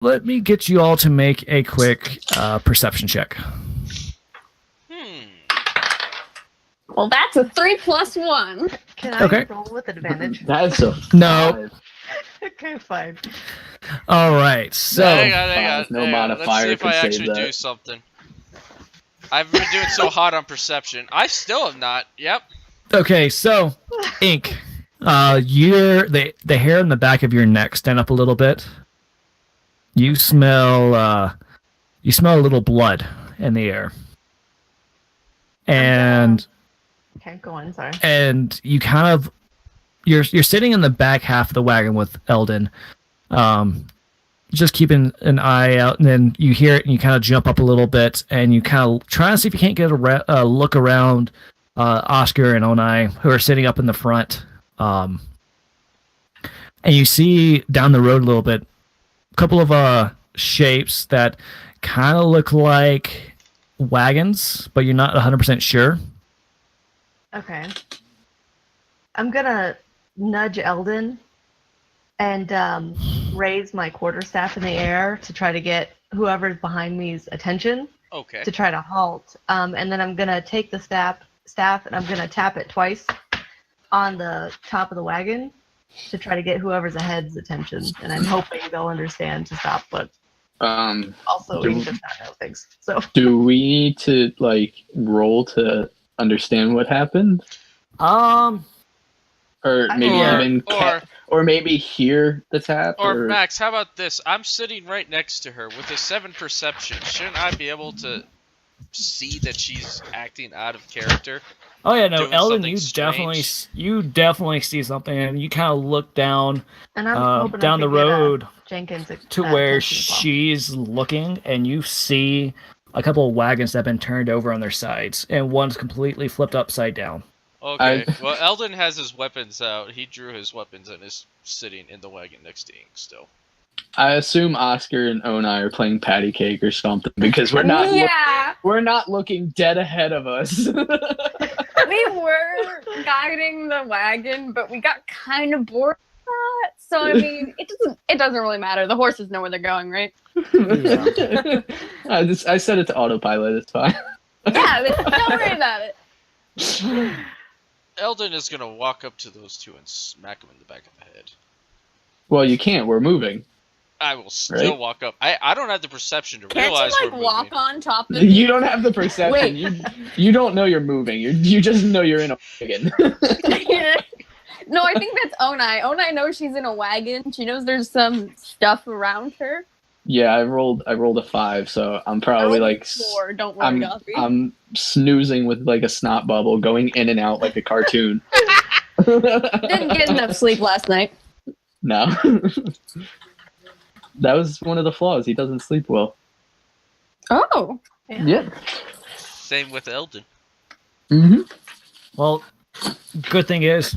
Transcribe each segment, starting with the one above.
let me get you all to make a quick perception check. Well, that's a 3 + 1. Can I roll with advantage? That's a No. 5. Okay, fine. All right, so Hang on. No Let's modifier see if could I save actually that. do something. I've been doing so hot on perception. I still have not. Yep. okay, so Ink, the hair in the back of your neck stand up a little bit. You smell a little blood in the air, and Okay, go on. Sorry. and you kind of you're sitting in the back half of the wagon with Eldon, just keeping an eye out, and then you hear it and you kind of jump up a little bit and you kind of try to see if you can't get a look around Oscar and Onai, who are sitting up in the front, and you see down the road a little bit a couple of shapes that kind of look like wagons, but you're not 100% sure. Okay. I'm gonna nudge Eldon and raise my quarterstaff in the air to try to get whoever's behind me's attention. Okay. To try to halt. And then I'm gonna take the staff and I'm gonna tap it twice on the top of the wagon to try to get whoever's ahead's attention. And I'm hoping they'll understand to stop, but also he does not know things. So do we need to roll to understand what happened? Or maybe or maybe hear the tap? Or Max, how about this? I'm sitting right next to her with a 7 perception. Shouldn't I be able to see that she's acting out of character? Oh yeah, no, Doing Eldon, something you definitely see something, and you kind of look down and I'm hoping down I the can get, road Jenkins to where attention as well. she's looking, and you see a couple of wagons that have been turned over on their sides, and one's completely flipped upside down. Okay, well, Eldon has his weapons out. He drew his weapons and is sitting in the wagon next to Ink still. I assume Oscar and Onai are playing patty cake or something because we're not we're not looking dead ahead of us. We were guiding the wagon, but we got kind of bored with that. So I mean, it doesn't really matter. The horses know where they're going, right? Yeah. I set it to autopilot. It's fine. Yeah, don't worry about it. Eldon is gonna walk up to those two and smack them in the back of the head. Well, you can't. We're moving. I will still walk up. I don't have the perception to realize Can't you we're walk moving. on top of You don't have the perception. Wait. You don't know you're moving. You just know you're in a wagon. No, I think that's Onai. Onai knows she's in a wagon. She knows there's some stuff around her. Yeah, I rolled a 5, so I'm probably I rolled a 4. Don't worry, Goffy. I'm snoozing with a snot bubble, going in and out like a cartoon. Didn't get enough sleep last night. No. That was one of the flaws. He doesn't sleep well. Oh. Yeah. Same with Eldon. Mm-hmm. Well, good thing is,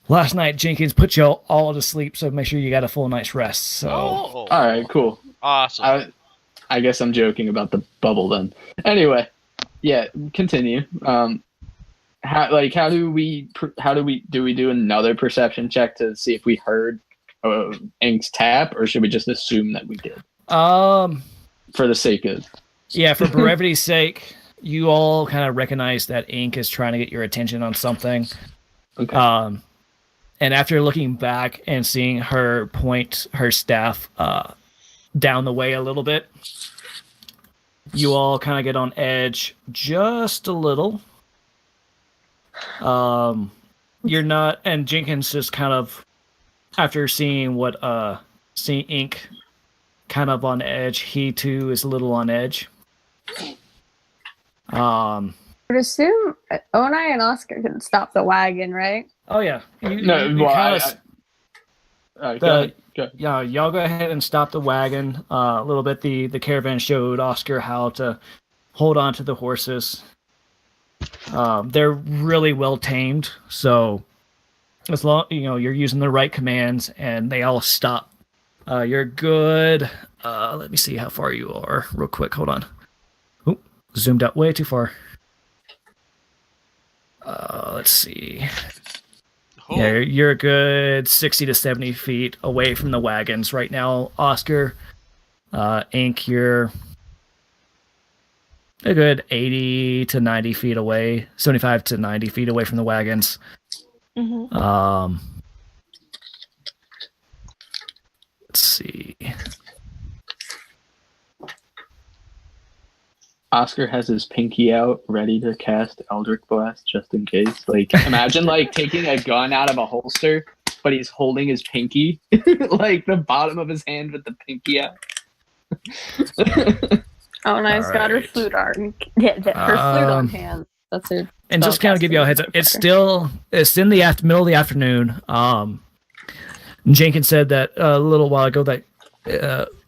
last night Jenkins put you all to sleep, so make sure you got a full night's rest. So, All right, cool. Awesome. I guess I'm joking about the bubble then. Anyway, yeah, continue. How do we do another perception check to see if we heard Ink's tap, or should we just assume that we did? For the sake of for brevity's sake, you all kind of recognize that Ink is trying to get your attention on something. Okay. And after looking back and seeing her point her staff down the way a little bit, you all kind of get on edge just a little. You're not, and Jenkins just kind of, after seeing seeing Ink kind of on edge, he too is a little on edge. I would assume Onai and Oscar can stop the wagon, right? Oh yeah. Go. Yeah, y'all go ahead and stop the wagon a little bit. The caravan showed Oscar how to hold on to the horses. They're really well tamed, so as long you're using the right commands and they all stop, you're good. Let me see how far you are real quick. Hold on. Oop, zoomed out way too far. Let's see. Oh. Yeah, you're a good 60 to 70 feet away from the wagons right now, Oscar. Ink, you're a good 80 to 90 feet away, 75 to 90 feet away from the wagons. Mm-hmm. Let's see. Oscar has his pinky out, ready to cast Eldritch Blast just in case. Like, imagine like taking a gun out of a holster, but he's holding his pinky, like the bottom of his hand with the pinky out. Oh, nice. Got her Alright. flute on. Yeah, her flute on hand. That's her. And just kind of give you a heads up, it's in the middle of the afternoon. Jenkins said that a little while ago that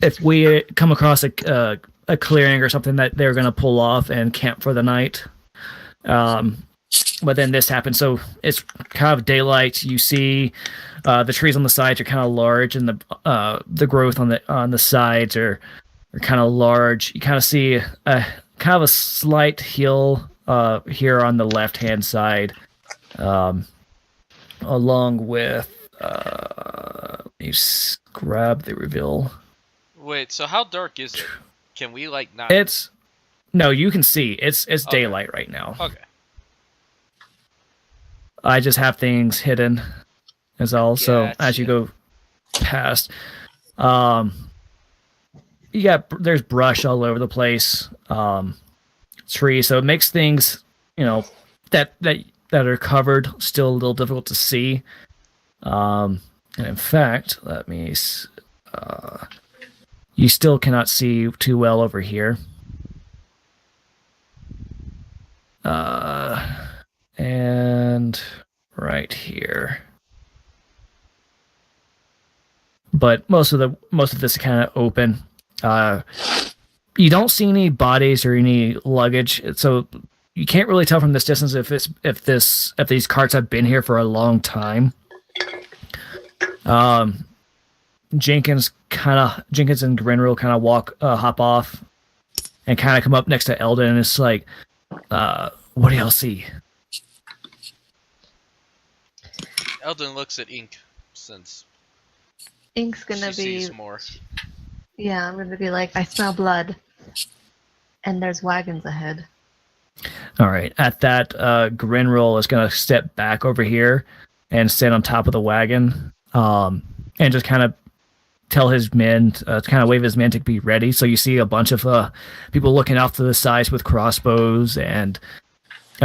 if we come across a clearing or something, that they're going to pull off and camp for the night. But then this happened, so it's kind of daylight. You see the trees on the sides are kind of large, and the growth on the sides are kind of large. You kind of see a kind of a slight hill here on the left hand side, along with let me grab the reveal. Wait, so how dark is it? Can we like not? No, you can see. It's Okay. daylight right now. Okay. I just have things hidden as all. So as you go past, there's brush all over the place, trees. So it makes things, that are covered still a little difficult to see. And in fact, let me. You still cannot see too well over here. And right here. But most of this is kind of open. You don't see any bodies or any luggage, so you can't really tell from this distance if these carts have been here for a long time. Jenkins and Grinril kind of hop off and kind of come up next to Eldon, and it's like, what do y'all see? Eldon looks at Ink since Ink's gonna she be. sees more. Yeah, I'm gonna be like, I smell blood, and there's wagons ahead. All right. At that, Grinril is going to step back over here and stand on top of the wagon, and just kind of tell his men, kind of wave his men to be ready. So you see a bunch of people looking off to the sides with crossbows and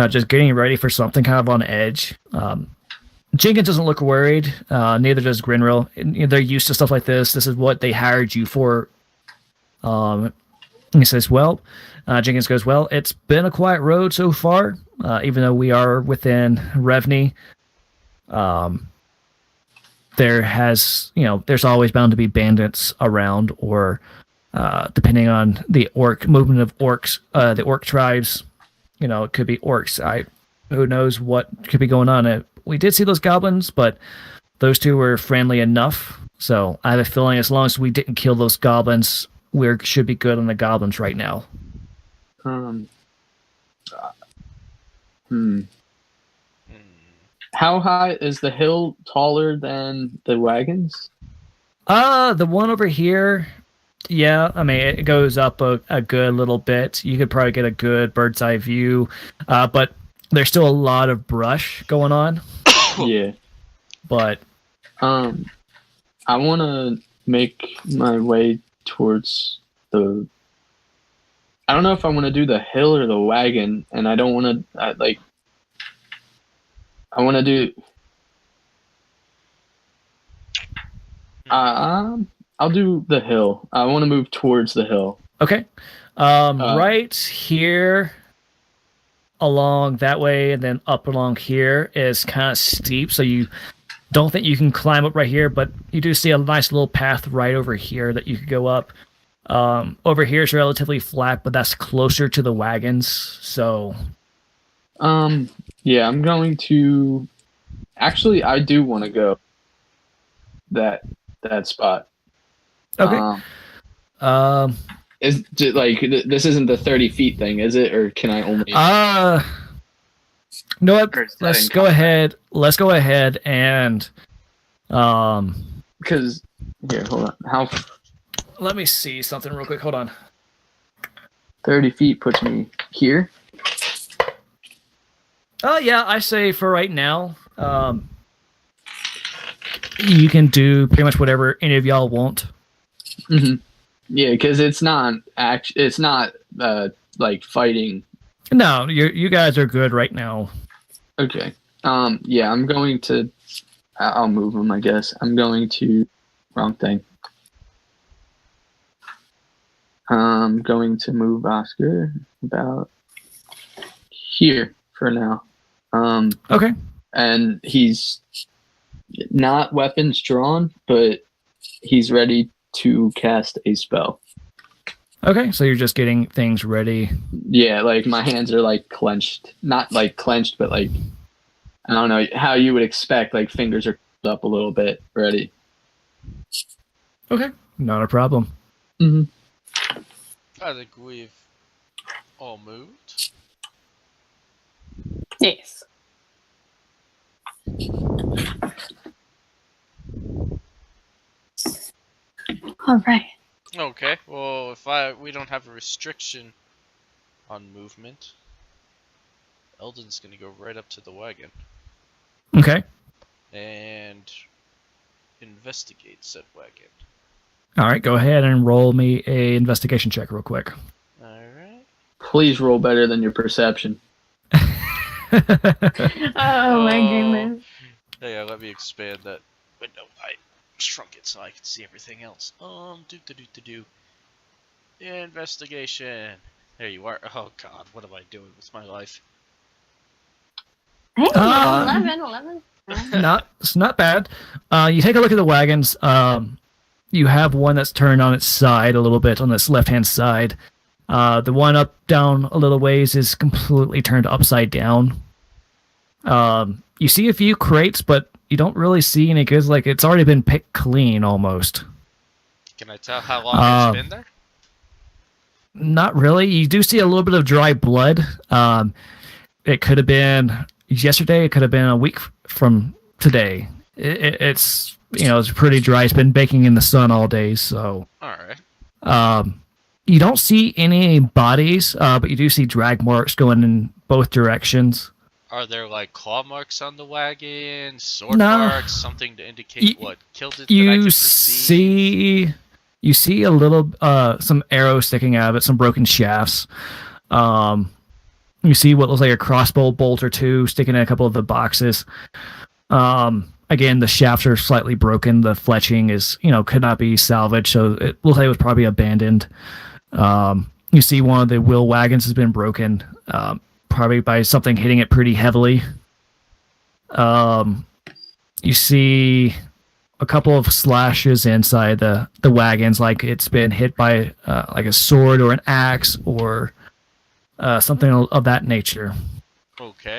just getting ready for something kind of on edge. Jenkins doesn't look worried. Neither does Grinril. They're used to stuff like this. This is what they hired you for. He says, Jenkins goes, well, it's been a quiet road so far, even though we are within Revney. There's always bound to be bandits around, or depending on the movement of orcs, the orc tribes, it could be orcs. Who knows what could be going on. We did see those goblins, but those two were friendly enough. So I have a feeling as long as we didn't kill those goblins, we should be good on the goblins right now. How high is the hill? Taller than the wagons? The one over here, yeah. I mean, it goes up a good little bit. You could probably get a good bird's eye view, but there's still a lot of brush going on. Yeah. But I want to make my way towards the. I don't know if I want to do the hill or the wagon, and I don't want to I want to do. I'll do the hill. I want to move towards the hill. okay, right here, along that way, and then up along here is kind of steep, so you don't think you can climb up right here, but you do see a nice little path right over here that you could go up. Over here is relatively flat, but that's closer to the wagons, so. Yeah, I'm going to. Actually, I do want to go that spot. Okay. Is like this isn't the 30 feet thing, is it? Or can I only? No, what? Or is that Let's in go combat? ahead. Let's go ahead and Because here, hold on. How let me see something real quick. Hold on. 30 feet puts me here? Oh yeah, I say for right now, you can do pretty much whatever any of y'all want. Mm-hmm. Yeah, because it's not It's not like fighting. No, you guys are good right now. Okay. Yeah, I'm going to. I'll move him. I guess I'm going to. Wrong thing. I'm going to move Oscar about here for now. Okay. And he's not weapons drawn, but he's ready to cast a spell. Okay, so you're just getting things ready. Yeah, like my hands are like clenched. Not like clenched, but like I don't know how you would expect, like fingers are up a little bit, ready. Okay, not a problem. Mm-hmm. I think we've all moved. Yes. All right. Okay, well, if we don't have a restriction on movement, Eldon's gonna go right up to the wagon Okay. and investigate said wagon. All right, go ahead and roll me a investigation check real quick. Alright. Please roll better than your perception. Oh my goodness. Hey, let me expand that window. I shrunk it so I can see everything else. Do. Investigation. There you are. Oh god, what am I doing with my life? Hey, Um, 11. It's not bad. You take a look at the wagons. You have one that's turned on its side a little bit on this left-hand side. The one up down a little ways is completely turned upside down. You see a few crates, but you don't really see any goods. Like it's already been picked clean almost. Can I tell how long it's been there? Not really. You do see a little bit of dry blood. It could have been yesterday. It could have been a week from today. It's it's pretty dry. It's been baking in the sun all day. So Alright. you don't see any bodies, but you do see drag marks going in both directions. Are there like claw marks on the wagon, sword No. marks, something to indicate what killed it that I You can perceive? you see a little some arrows sticking out of it, some broken shafts. You see what looks like a crossbow bolt or two sticking in a couple of the boxes. Again, the shafts are slightly broken. The fletching is, could not be salvaged, so it looks like it was probably abandoned. You see one of the wheel wagons has been broken, probably by something hitting it pretty heavily. You see a couple of slashes inside the wagons, like it's been hit by like a sword or an axe or something of that nature. Okay.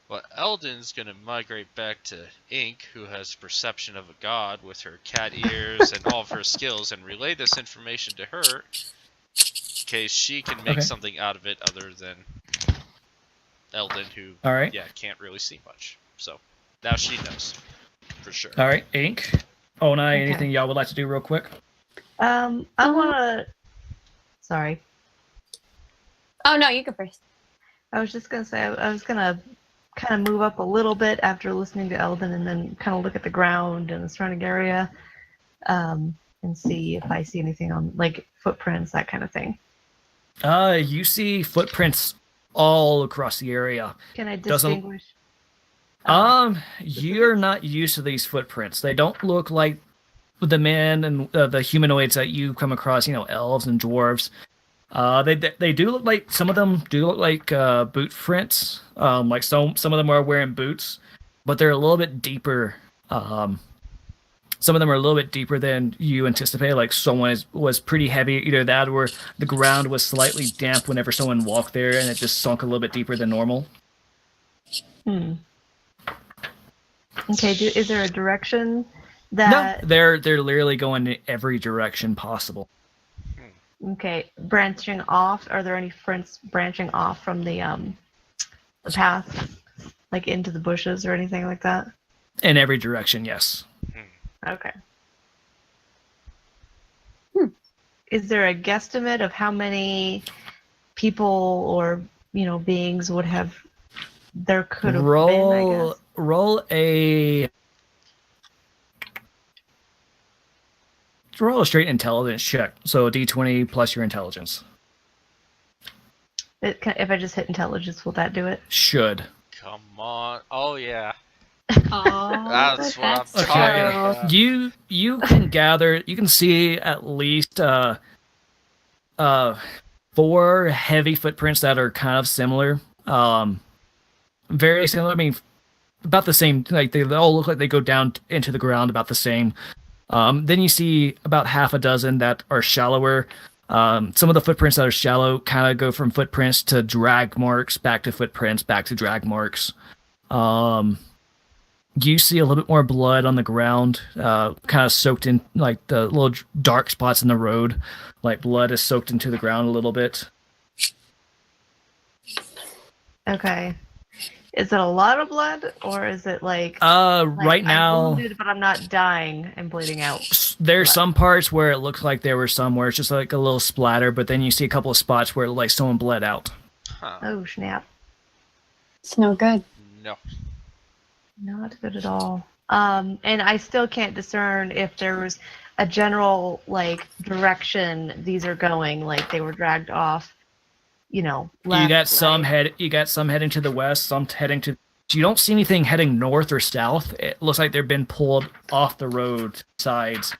Well, Eldon's gonna migrate back to Ink, who has perception of a god with her cat ears and all of her skills, and relay this information to her in case she can make something out of it other than Eldon, who All right. can't really see much. So now she knows for sure. All right, Ink. Oh, and Okay. anything y'all would like to do real quick? I want to. Sorry. Oh no, you go first. I was just gonna say I was gonna kind of move up a little bit after listening to Eldon, and then kind of look at the ground and the surrounding area, and see if I see anything on like footprints, that kind of thing. You see footprints all across the area. Can I Doesn't- distinguish? You're not used to these footprints. They don't look like the men and the humanoids that you come across. Elves and dwarves. They do look like, some of them do look like boot prints. Like some of them are wearing boots, but they're a little bit deeper. Some of them are a little bit deeper than you anticipated. Like someone was pretty heavy, either that or the ground was slightly damp whenever someone walked there, and it just sunk a little bit deeper than normal. Okay. Is there a direction No, that? they're literally going in every direction possible. Okay, branching off. Are there any fronts branching off from the path? Like into the bushes or anything like that? In every direction, yes. Okay. Is there a guesstimate of how many people or, beings would have there could have been, I guess? Roll a straight intelligence check. So D20 plus your intelligence. If I just hit intelligence, will that do it? Should. Come on. Oh, yeah. Oh, That's what I'm that's talking Okay. about. You can gather, you can see at least 4 heavy footprints that are kind of similar. Very similar. I mean, about the same. Like they all look like they go down into the ground about the same. Then you see about half a dozen that are shallower. Some of the footprints that are shallow kind of go from footprints to drag marks, back to footprints, back to drag marks. You see a little bit more blood on the ground, kind of soaked in, like the little dark spots in the road, like blood is soaked into the ground a little bit. Okay. Is it a lot of blood, or is it like Right now, I'm wounded, but I'm not dying and bleeding out? there's some parts where it looks like there were some where it's just like a little splatter, but then you see a couple of spots where like someone bled out. Huh. Oh, snap. It's no good. No. Not good at all. And I still can't discern if there was a general, like, direction these are going, like they were dragged off, left, You got some right. heading to the west, some heading to. You don't see anything heading north or south. It looks like they've been pulled off the road sides.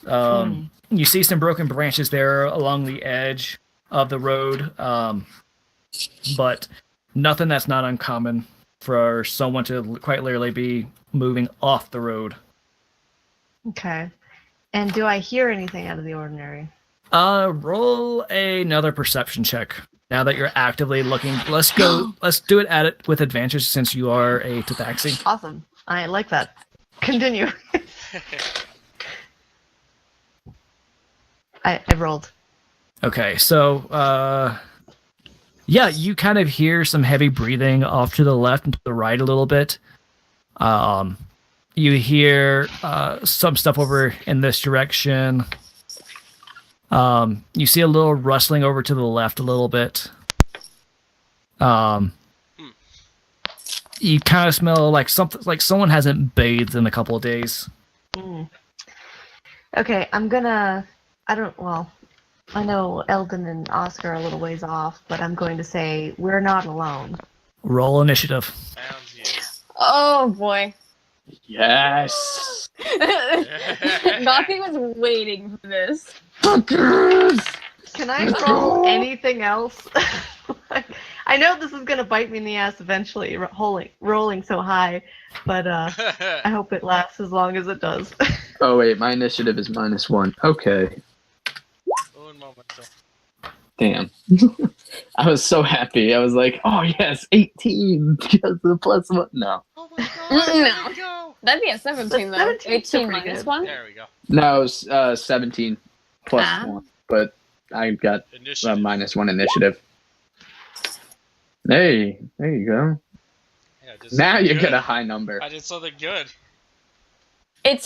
You see some broken branches there along the edge of the road, but nothing that's not uncommon for someone to quite literally be moving off the road. Okay. And do I hear anything out of the ordinary? Roll another perception check. Now that you're actively looking, let's do it at it with advantage since you are a Tabaxi. Awesome. I like that. Continue. I rolled. Okay, so yeah, you kind of hear some heavy breathing off to the left and to the right a little bit. You hear some stuff over in this direction. You see a little rustling over to the left a little bit. You kind of smell like something like someone hasn't bathed in a couple of days. Okay, I know Eldon and Oscar are a little ways off, but I'm going to say we're not alone. Roll initiative. Sounds yes. Oh boy. Yes. Gothi was waiting for this. Can I roll anything else? I know this is going to bite me in the ass eventually, rolling so high, but I hope it lasts as long as it does. Oh wait, my initiative is -1. Okay. Un momento. Damn. I was so happy. I was like, oh yes, 18 because of the +1. No. Oh my god, No. there we go. That'd be a 17 though. 17 's still 18 pretty minus good. 1. There we go. No, it was 17 plus Ah. 1. But I got Initiative. -1 initiative. Hey, there you go. Yeah, I did Now something you good. get a high number. I did something good. It's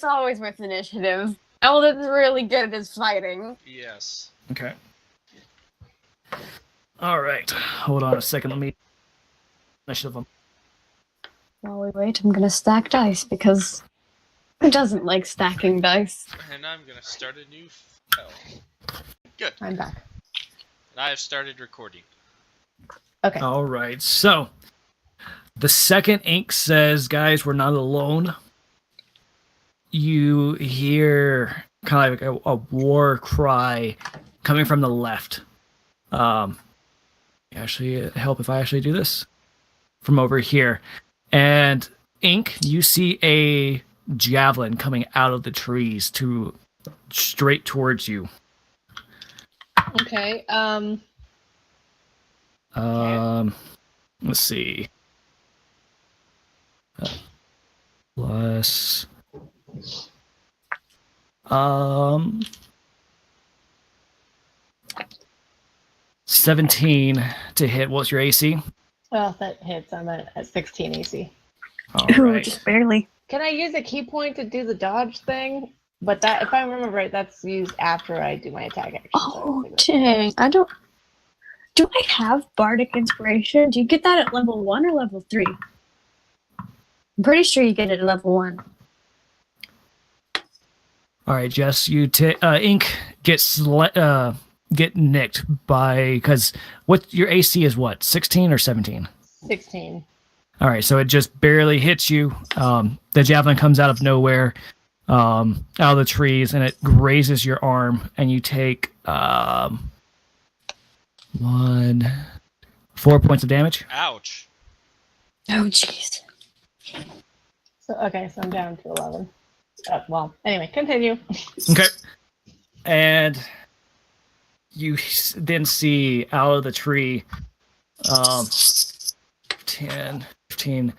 always with initiative. Eldon's really good at his fighting. Yes. Okay. All right. Hold on a second. Let me initiative. While we wait, I'm gonna stack dice because who doesn't like stacking dice? And I'm gonna start a new file. Good. I'm back. And I have started recording. Okay. All right. So the second ink says, "Guys, we're not alone." You hear kind of like a war cry coming from the left. Actually, help if I actually do this from over here. And Ink, you see a javelin coming out of the trees to straight towards you. Okay. Let's see. Plus 17 to hit. What's your AC? Well, that hits. I'm at 16 AC. All Ooh, right. just barely. Can I use a key point to do the dodge thing? But that, if I remember right, that's used after I do my attack action. so I don't Oh, think that's- dang. I don't. Do I have Bardic Inspiration? Do you get that at level 1 or level 3? I'm pretty sure you get it at level 1. All right, Jess, you Ink get nicked by because what your AC is what 16 or 17? 16. All right, so it just barely hits you. The javelin comes out of nowhere, out of the trees, and it grazes your arm, and you take 4 points of damage. Ouch. Oh, jeez. So okay, so I'm down to 11. Well, anyway, continue. Okay, and you then see out of the tree, 10, 15,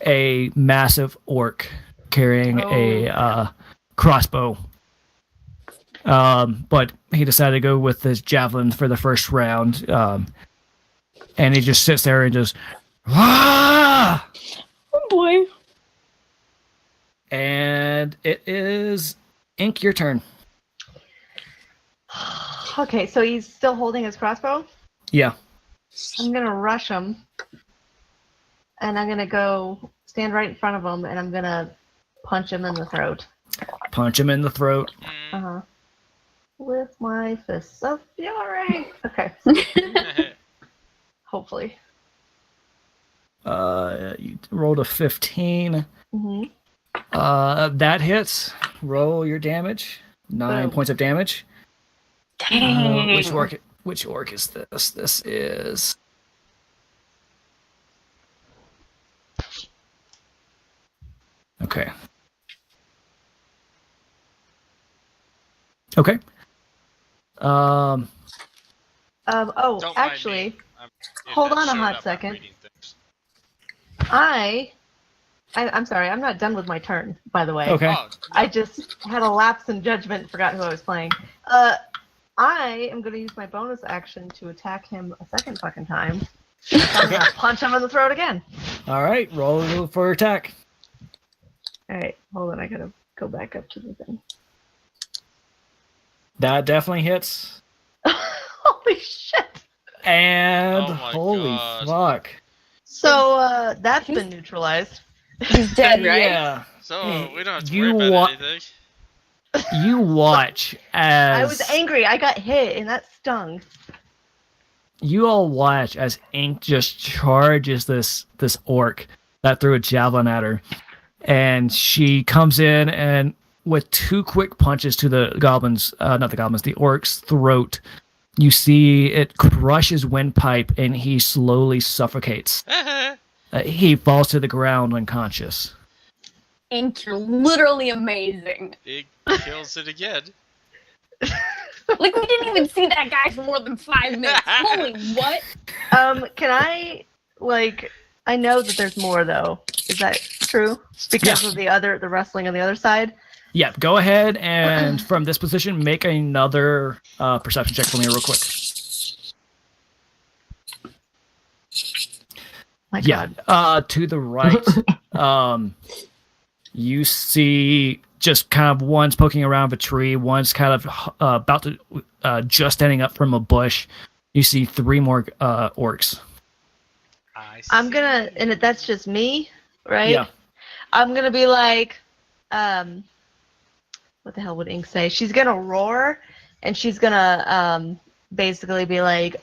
a massive orc carrying a crossbow. But he decided to go with his javelin for the first round. And he just sits there and just, ah! Oh, boy. And it is Ink, your turn. Okay, so he's still holding his crossbow. Yeah. I'm gonna rush him, and I'm gonna go stand right in front of him, and I'm gonna punch him in the throat. Punch him in the throat. Uh huh. With my fists of fury. Okay. Hopefully. You rolled a 15. Mm-hmm. That hits. Roll your damage. 9 Boom. points of damage. Dang. Which orc is this? This is. Okay. Okay. Oh, Don't mind actually, me. I'm hold internet on a showed hot up, I'm second. reading things. I'm sorry, I'm not done with my turn, by the way. Okay. Oh, I just had a lapse in judgment and forgot who I was playing. I am going to use my bonus action to attack him a second fucking time. I'm going to punch him in the throat again. All right. Roll for attack. Alright, hold on, I gotta go back up to the thing. That definitely hits. Holy shit! And Oh my holy God. fuck. So, that's been neutralized. He's dead, right? Yeah. so Hey, we don't have to you worry about wa- anything. You watch as I was angry, I got hit, and that stung. you all watch as Ink just charges this orc that threw a javelin at her, and she comes in and with 2 quick punches to the the orc's throat. You see it crush his windpipe, and he slowly suffocates. He falls to the ground unconscious. Ink, you're literally amazing. It kills it again. Like, we didn't even see that guy for more than 5 minutes. Holy what? Can I, I know that there's more, though. Is that true? Because of the wrestling on the other side? Yeah, go ahead and from this position, make another perception check for me real quick. My Yeah, God. to the right, you see just kind of one's poking around a tree, one's kind of about to just standing up from a bush. You see 3 more orcs. I'm gonna, and that's just me, right? Yeah. I'm gonna be like, what the hell would Ink say? She's gonna roar, and she's gonna basically be like,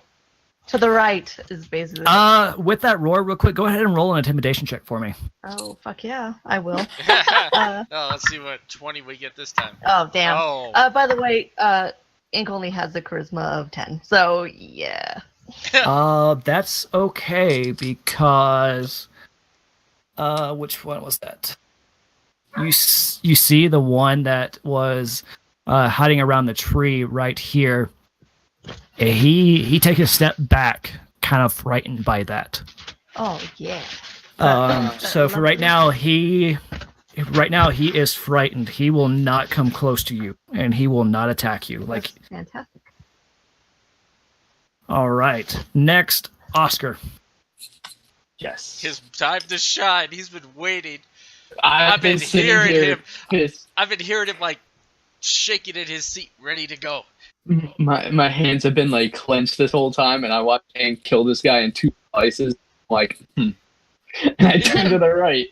to the right is basically. With that roar, real quick, go ahead and roll an intimidation check for me. Oh fuck yeah, I will. Oh, let's see what 20 we get this time. Oh damn. Oh, By the way, Ink only has a charisma of 10, so yeah. That's okay because which one was that? You see the one that was hiding around the tree right here. He takes a step back, kind of frightened by that. Oh yeah. So for right now, he is frightened. He will not come close to you, and he will not attack you. Like, That's fantastic. all right, next, Oscar. Yes. His time to shine. He's been waiting. I've been hearing hearing him. Pissed. I've been hearing him like shaking in his seat, ready to go. My hands have been like clenched this whole time, and I watched Hank kill this guy in 2 slices. Like, And I turn to the right.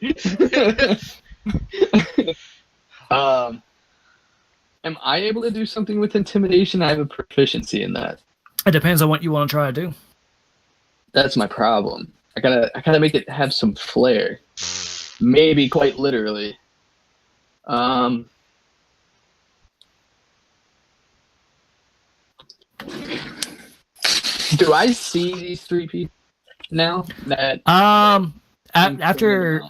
Am I able to do something with intimidation? I have a proficiency in that. It depends on what you want to try to do. That's my problem. I gotta make it have some flair. Maybe quite literally. Do I see these 3 people now? After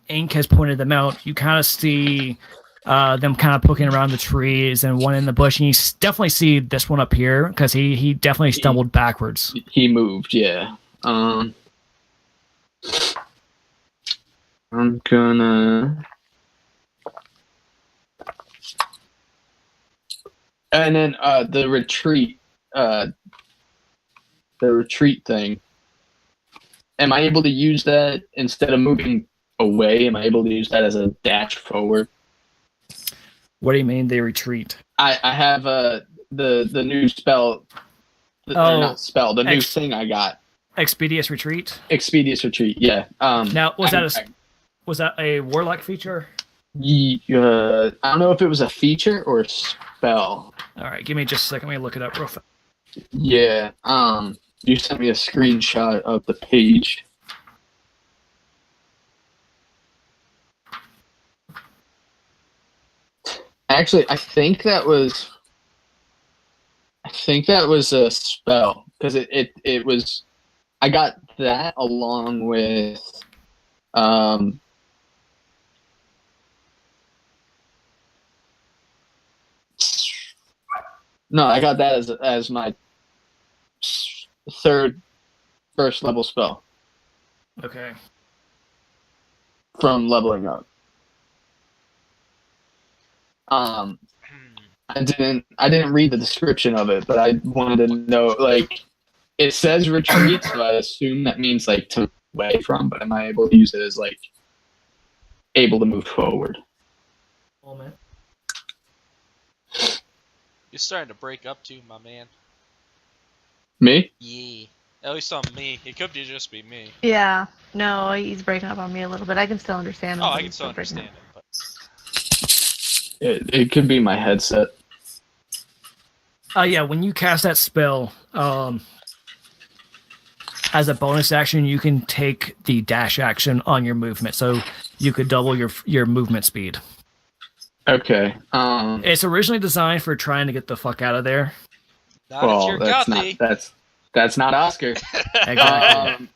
Ink has pointed them out, you kind of see them kind of poking around the trees and one in the bush, and you definitely see this one up here because he definitely stumbled backwards. He moved, yeah. I'm gonna. And then the retreat thing. Am I able to use that instead of moving away? Am I able to use that as a dash forward? What do you mean they retreat? I have the new spell. Not spell. The new thing I got. Expeditious retreat. Expeditious retreat. Yeah. Now was that a warlock feature? I don't know if it was a feature or a spell. All right, give me just a second. Let me look it up real fast. Yeah. You sent me a screenshot of the page. Actually, I think that was a spell because it was. I got that along with. No, I got that as my first level spell Okay. from leveling up. I didn't read the description of it, but I wanted to know, like, it says retreat, so I assume that means like to away from, but am I able to use it as like able to move forward? Moment. You're starting to break up too, my man. Me? Yeah. At least on me. It could just be me. Yeah. No, he's breaking up on me a little bit. I can still understand him. Oh, but I can he's still breaking understand up. it, but It could be my headset. Yeah, when you cast that spell, as a bonus action, you can take the dash action on your movement, so you could double your movement speed. Okay. It's originally designed for trying to get the fuck out of there. not if Well, you're that's gothy. not that's not Oscar. Exactly.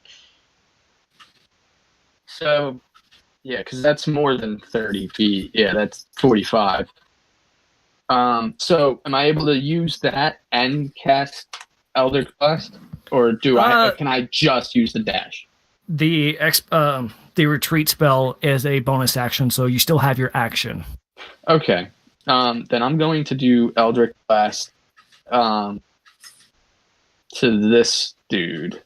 So, yeah, because that's more than 30 feet. Yeah, that's 45. So, am I able to use that and cast Elder Blast, or can I just use the dash? The retreat spell is a bonus action, so you still have your action. Okay. Then I'm going to do Eldritch Blast to this dude.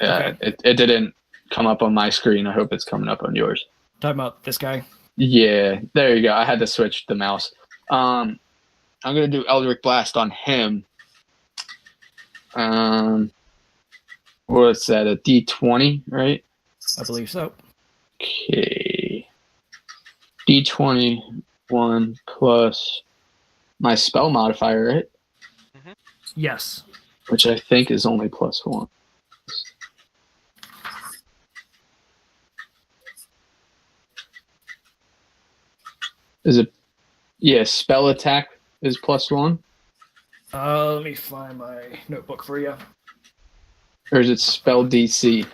Okay. It didn't come up on my screen. I hope it's coming up on yours. Talking about this guy. Yeah, there you go. I had to switch the mouse. I'm going to do Eldritch Blast on him. What's that, a D20, right? I believe so. Okay. D21 plus my spell modifier, right? Yes. Which I think is only +1. Is it? Yeah, spell attack is +1. Let me find my notebook for you. Or is it spell DC?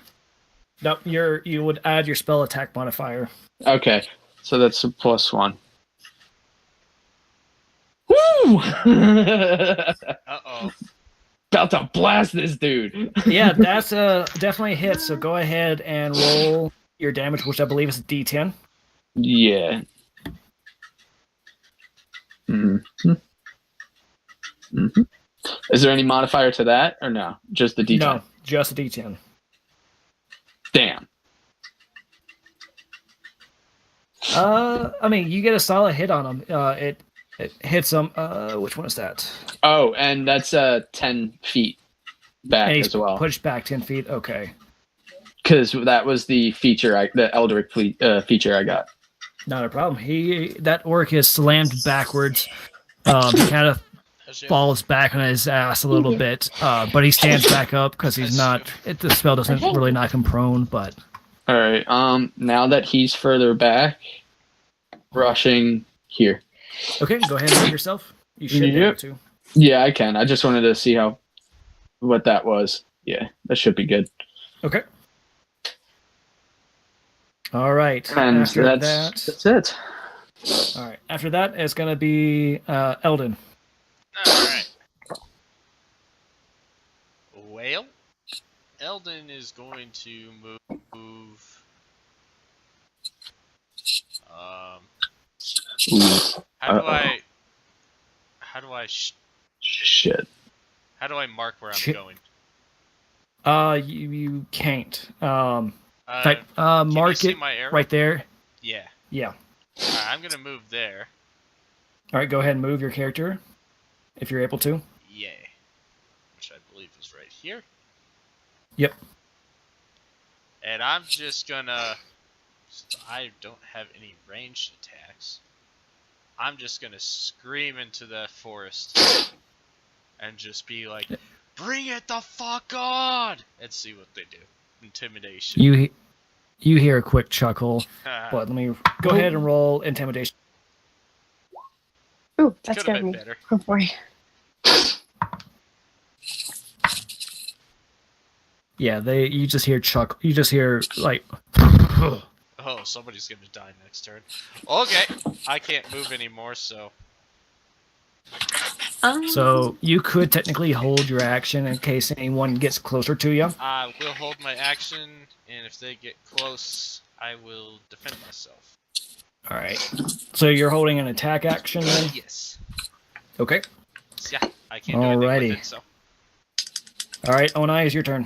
Nope, you would add your spell attack modifier. Okay, so that's a +1. Woo! Uh-oh. About to blast this dude. Yeah, that's definitely a hit. So go ahead and roll your damage, which I believe is a D10. Yeah. Is there any modifier to that, or no? Just the D10? No, just a D10. I mean, you get a solid hit on him. It hits him. Which one is that? Oh, and that's 10 feet back And he's as well. pushed back 10 feet. Okay. Because that was the feature, the Eldritch feature I got. Not a problem. That orc is slammed backwards. He kind of falls back on his ass a little bit, but he stands back up because he's not. The spell doesn't really knock him prone. But All right. Now that he's further back, rushing here. okay, go ahead and move yourself. You should be able Yep. to. Yeah, I can. I just wanted to see what that was. Yeah, that should be good. Okay. All right. And After that's it. all right. After that, it's gonna be Eldon. Alright. Well, Eldon is going to move. How do I? Shit. How do I mark where I'm Shit. going? You can't. In Can fact, you mark see it my arrow? right there. Yeah. Yeah. Alright, I'm gonna move there. All right. Go ahead and move your character, if you're able to. Yeah. Which I believe is right here. Yep. And I'm just gonna. I don't have any ranged attacks. I'm just gonna scream into the forest and just be like, "Bring it the fuck on!" and see what they do. Intimidation. You hear a quick chuckle, but let me go ahead and roll intimidation. Ooh, that Could have scared been me. better. Oh boy. Yeah, you just hear chuckle. You just hear like. Oh, somebody's gonna die next turn. Okay, I can't move anymore, so So you could technically hold your action in case anyone gets closer to you. I will hold my action, and if they get close, I will defend myself. All right. So you're holding an attack action then? Yes. Okay. So, yeah, I can't do anything Alrighty. with it, so. All right, Onai, is your turn.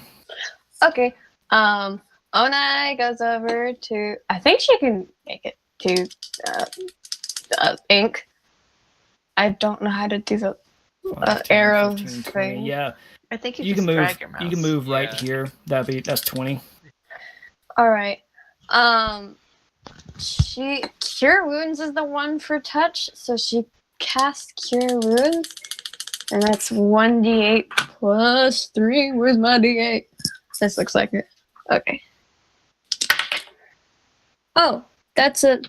Okay. Onai goes over to. I think she can make it to Ink. I don't know how to do the 10, arrow 15, 20. thing. Yeah, I think you, you just can move. drag your mouse. You can move right Yeah. here. That's 20. All right. She Cure Wounds is the one for touch, so she casts Cure Wounds, and that's 1d8 plus 3. Where's my d8? This looks like it. Okay. Oh, that's a.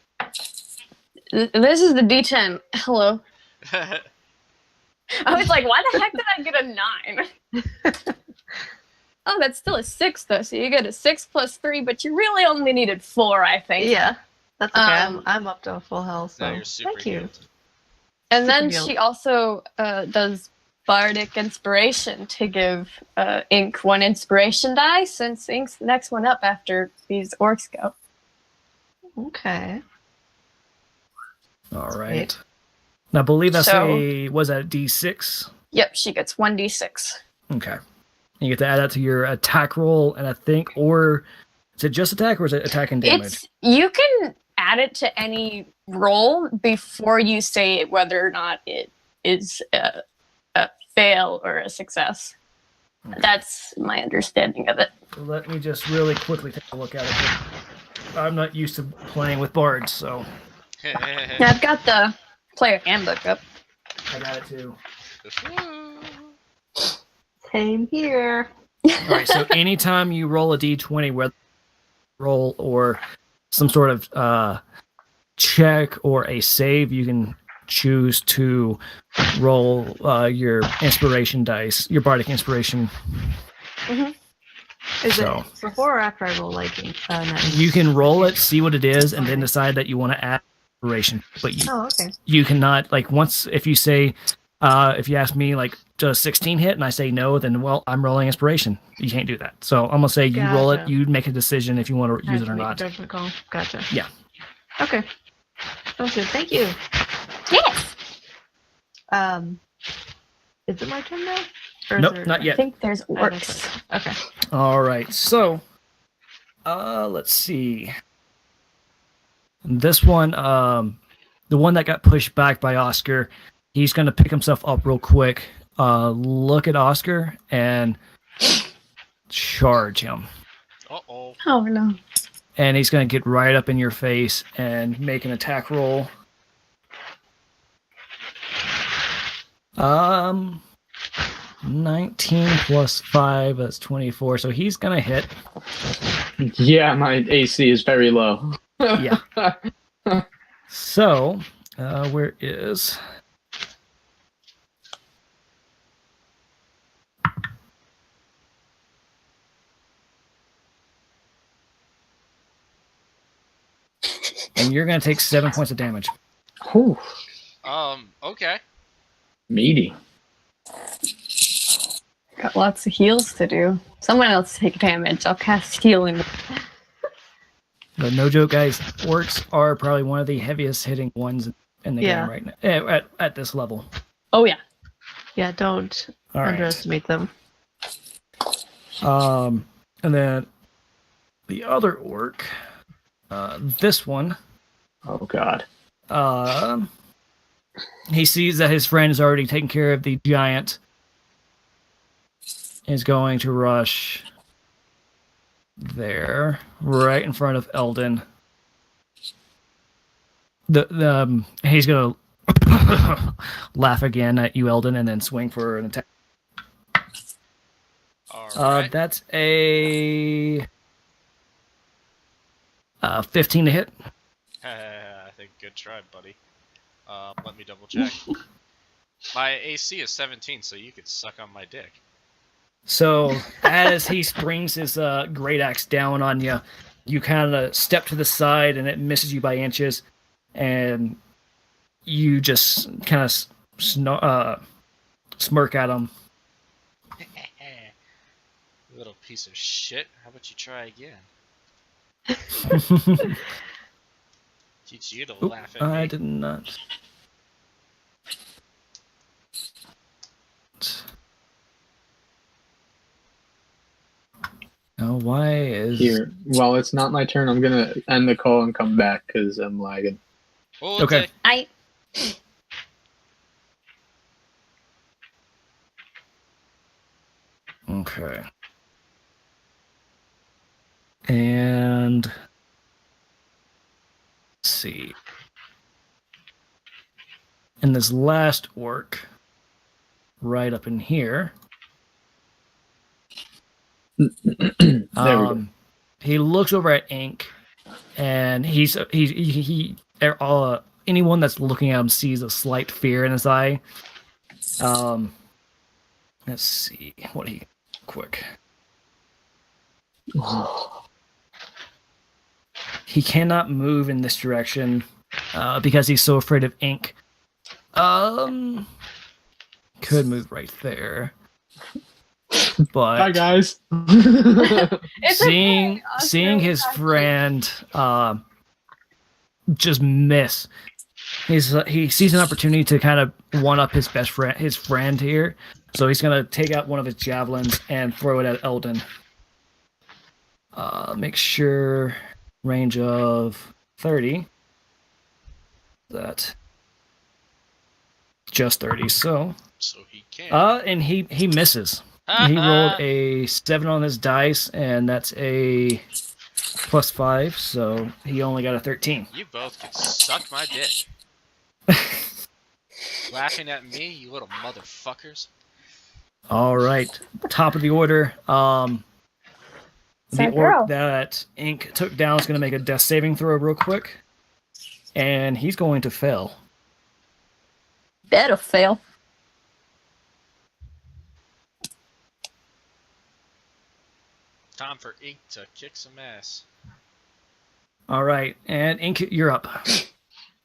This is the d10. Hello. I was like, why the heck did I get a 9? Oh, that's still a 6 though. So you get a 6 plus 3, but you really only needed 4, I think. Yeah, that's okay. Um, I'm up to a full health, so Now you're super thank you. healed. And then Super she also does Bardic Inspiration to give Ink 1 inspiration die, since Ink's the next one up after these orcs go. Okay. All right. Now, I believe that's So- was that D6? Yep, she gets 1d6. Okay. And you get to add that to your attack roll, and I think, or is it just attack, or is it attack and damage? You can add it to any roll before you say whether or not it is a fail or a success. Okay. That's my understanding of it. So let me just really quickly take a look at it. I'm not used to playing with bards, so Now, I've got the player handbook up. I got it too. Same here. All right, so anytime you roll a d20, whether roll or some sort of check or a save, you can choose to roll your inspiration dice, your bardic inspiration. Is So- it before or after I roll like You can roll it, see what it is, and then decide that you want to add inspiration. But Oh, okay. you cannot, like, once, if you say, if you ask me, like, does 16 hit, and I say no, then, well, I'm rolling inspiration. You can't do that. So I'm gonna say you roll it, Gotcha. you make a decision if you want to I use have it or to make a not. judgment call. Gotcha. Yeah. Okay. Sounds good. Thank you. Yes! Is it my turn now? Or is Nope, there- not I yet. think there's I don't orcs. think- Okay. All right, so, let's see. This one, the one that got pushed back by Oscar, he's going to pick himself up real quick, look at Oscar, and charge him. Uh-oh. Oh no. And he's going to get right up in your face and make an attack roll. 19 plus 5, that's 24. So he's going to hit. Yeah, my AC is very low. Yeah. So, where is... And you're going to take 7 points of damage. Whew, Okay. meaty. Got lots of heals to do. Someone else take damage. I'll cast healing. But no joke, guys, orcs are probably one of the heaviest hitting ones in the Yeah. game right now. At this level. Oh yeah. Yeah, don't All right. underestimate them. And then the other orc, this one, Oh god. he sees that his friend is already taking care of the giant. Is going to rush there, right in front of Eldon. He's gonna laugh again at you, Eldon, and then swing for an attack. All right. That's a 15 to hit. I think good try, buddy. Let me double check. My AC is 17, so you could suck on my dick. So as he springs his great axe down on you, you kind of step to the side, and it misses you by inches, and you just kind of smirk at him. Little piece of shit. How about you try again? Teach you to Oop, laugh at me. I did not. Oh, why is... Here, while it's not my turn, I'm gonna end the call and come back because I'm lagging. Oh, Okay. Okay. And... let's see. And this last orc, right up in here... There we go. He looks over at Ink, and anyone that's looking at him sees a slight fear in his eye. Let's see what he quick. He cannot move in this direction because he's so afraid of Ink. Could move right there. But Bye, guys. It's seeing okay. Oscar seeing his will friend just miss, he sees an opportunity to kind of one up his friend here, so he's gonna take out one of his javelins and throw it at Eldon. Make sure range of 30. That just 30. So he can. and he misses. He rolled a 7 on his dice, and that's a +5, so he only got a 13. You both can suck my dick. Laughing at me, you little motherfuckers. All right, top of the order. The Sad girl. orc that Ink took down is going to make a death saving throw real quick, and he's going to fail. That'll fail. Time for Ink to kick some ass. All right, and Ink, you're up.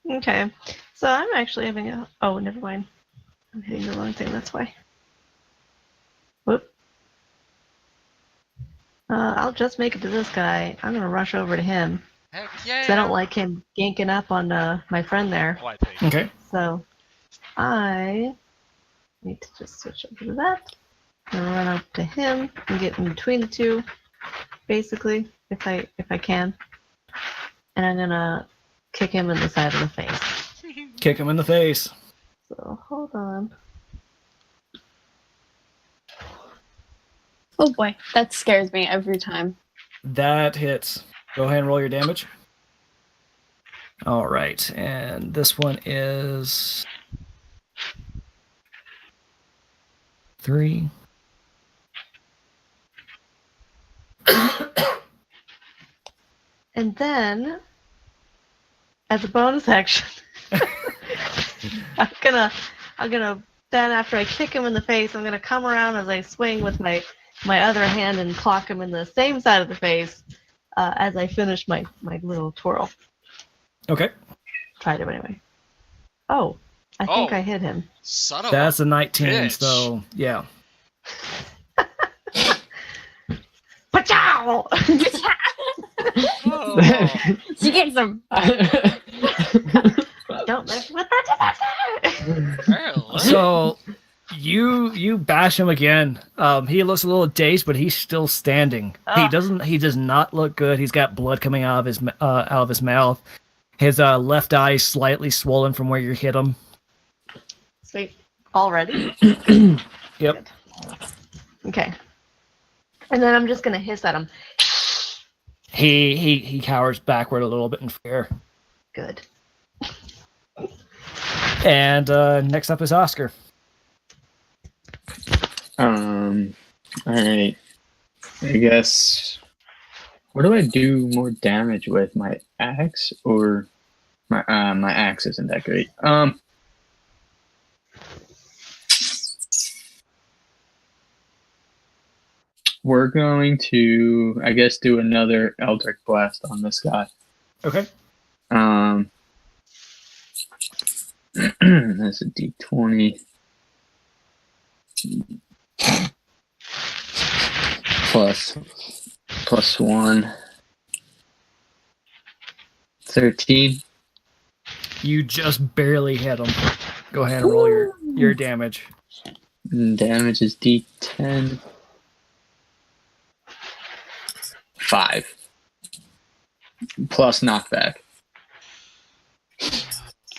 Okay. So I'm actually having a... Oh, never mind. I'm hitting the wrong thing, that's why. Whoop. I'll just make it to this guy. I'm gonna rush over to him. Heck yeah! 'Cause I don't like him ganking up on my friend there. Why, pig? Okay. So I need to just switch over to that. And run up to him and get in between the two, basically, if I can. And I'm gonna kick him in the side of the face. Kick him in the face. So hold on. Oh boy, that scares me every time. That hits. Go ahead and roll your damage. All right, and this one is 3. And then, as a bonus action, I'm gonna then after I kick him in the face, I'm gonna come around as I swing with my other hand and clock him in the same side of the face as I finish my little twirl. Okay. Try to anyway. Oh, I think Oh. I hit him. Son of That's a a 19, bitch. so yeah. Pachow! Oh. She gets him. Don't mess with that. Well, So you bash him again. He looks a little dazed, but he's still standing. Ah. He does not look good. He's got blood coming out of his mouth. His left eye is slightly swollen from where you hit him. Sweet. Already? Yep. Okay. And then I'm just gonna hiss at him. He cowers backward a little bit in fear. Good. And next up is Oscar. Alright. I guess. What do I do more damage with? My axe or my axe isn't that great. We're going to, I guess, do another Eldritch Blast on this guy. Okay. That's a D20. Plus 1. 13. You just barely hit him. Go ahead and roll your damage. And damage is D10. 5. Plus knockback.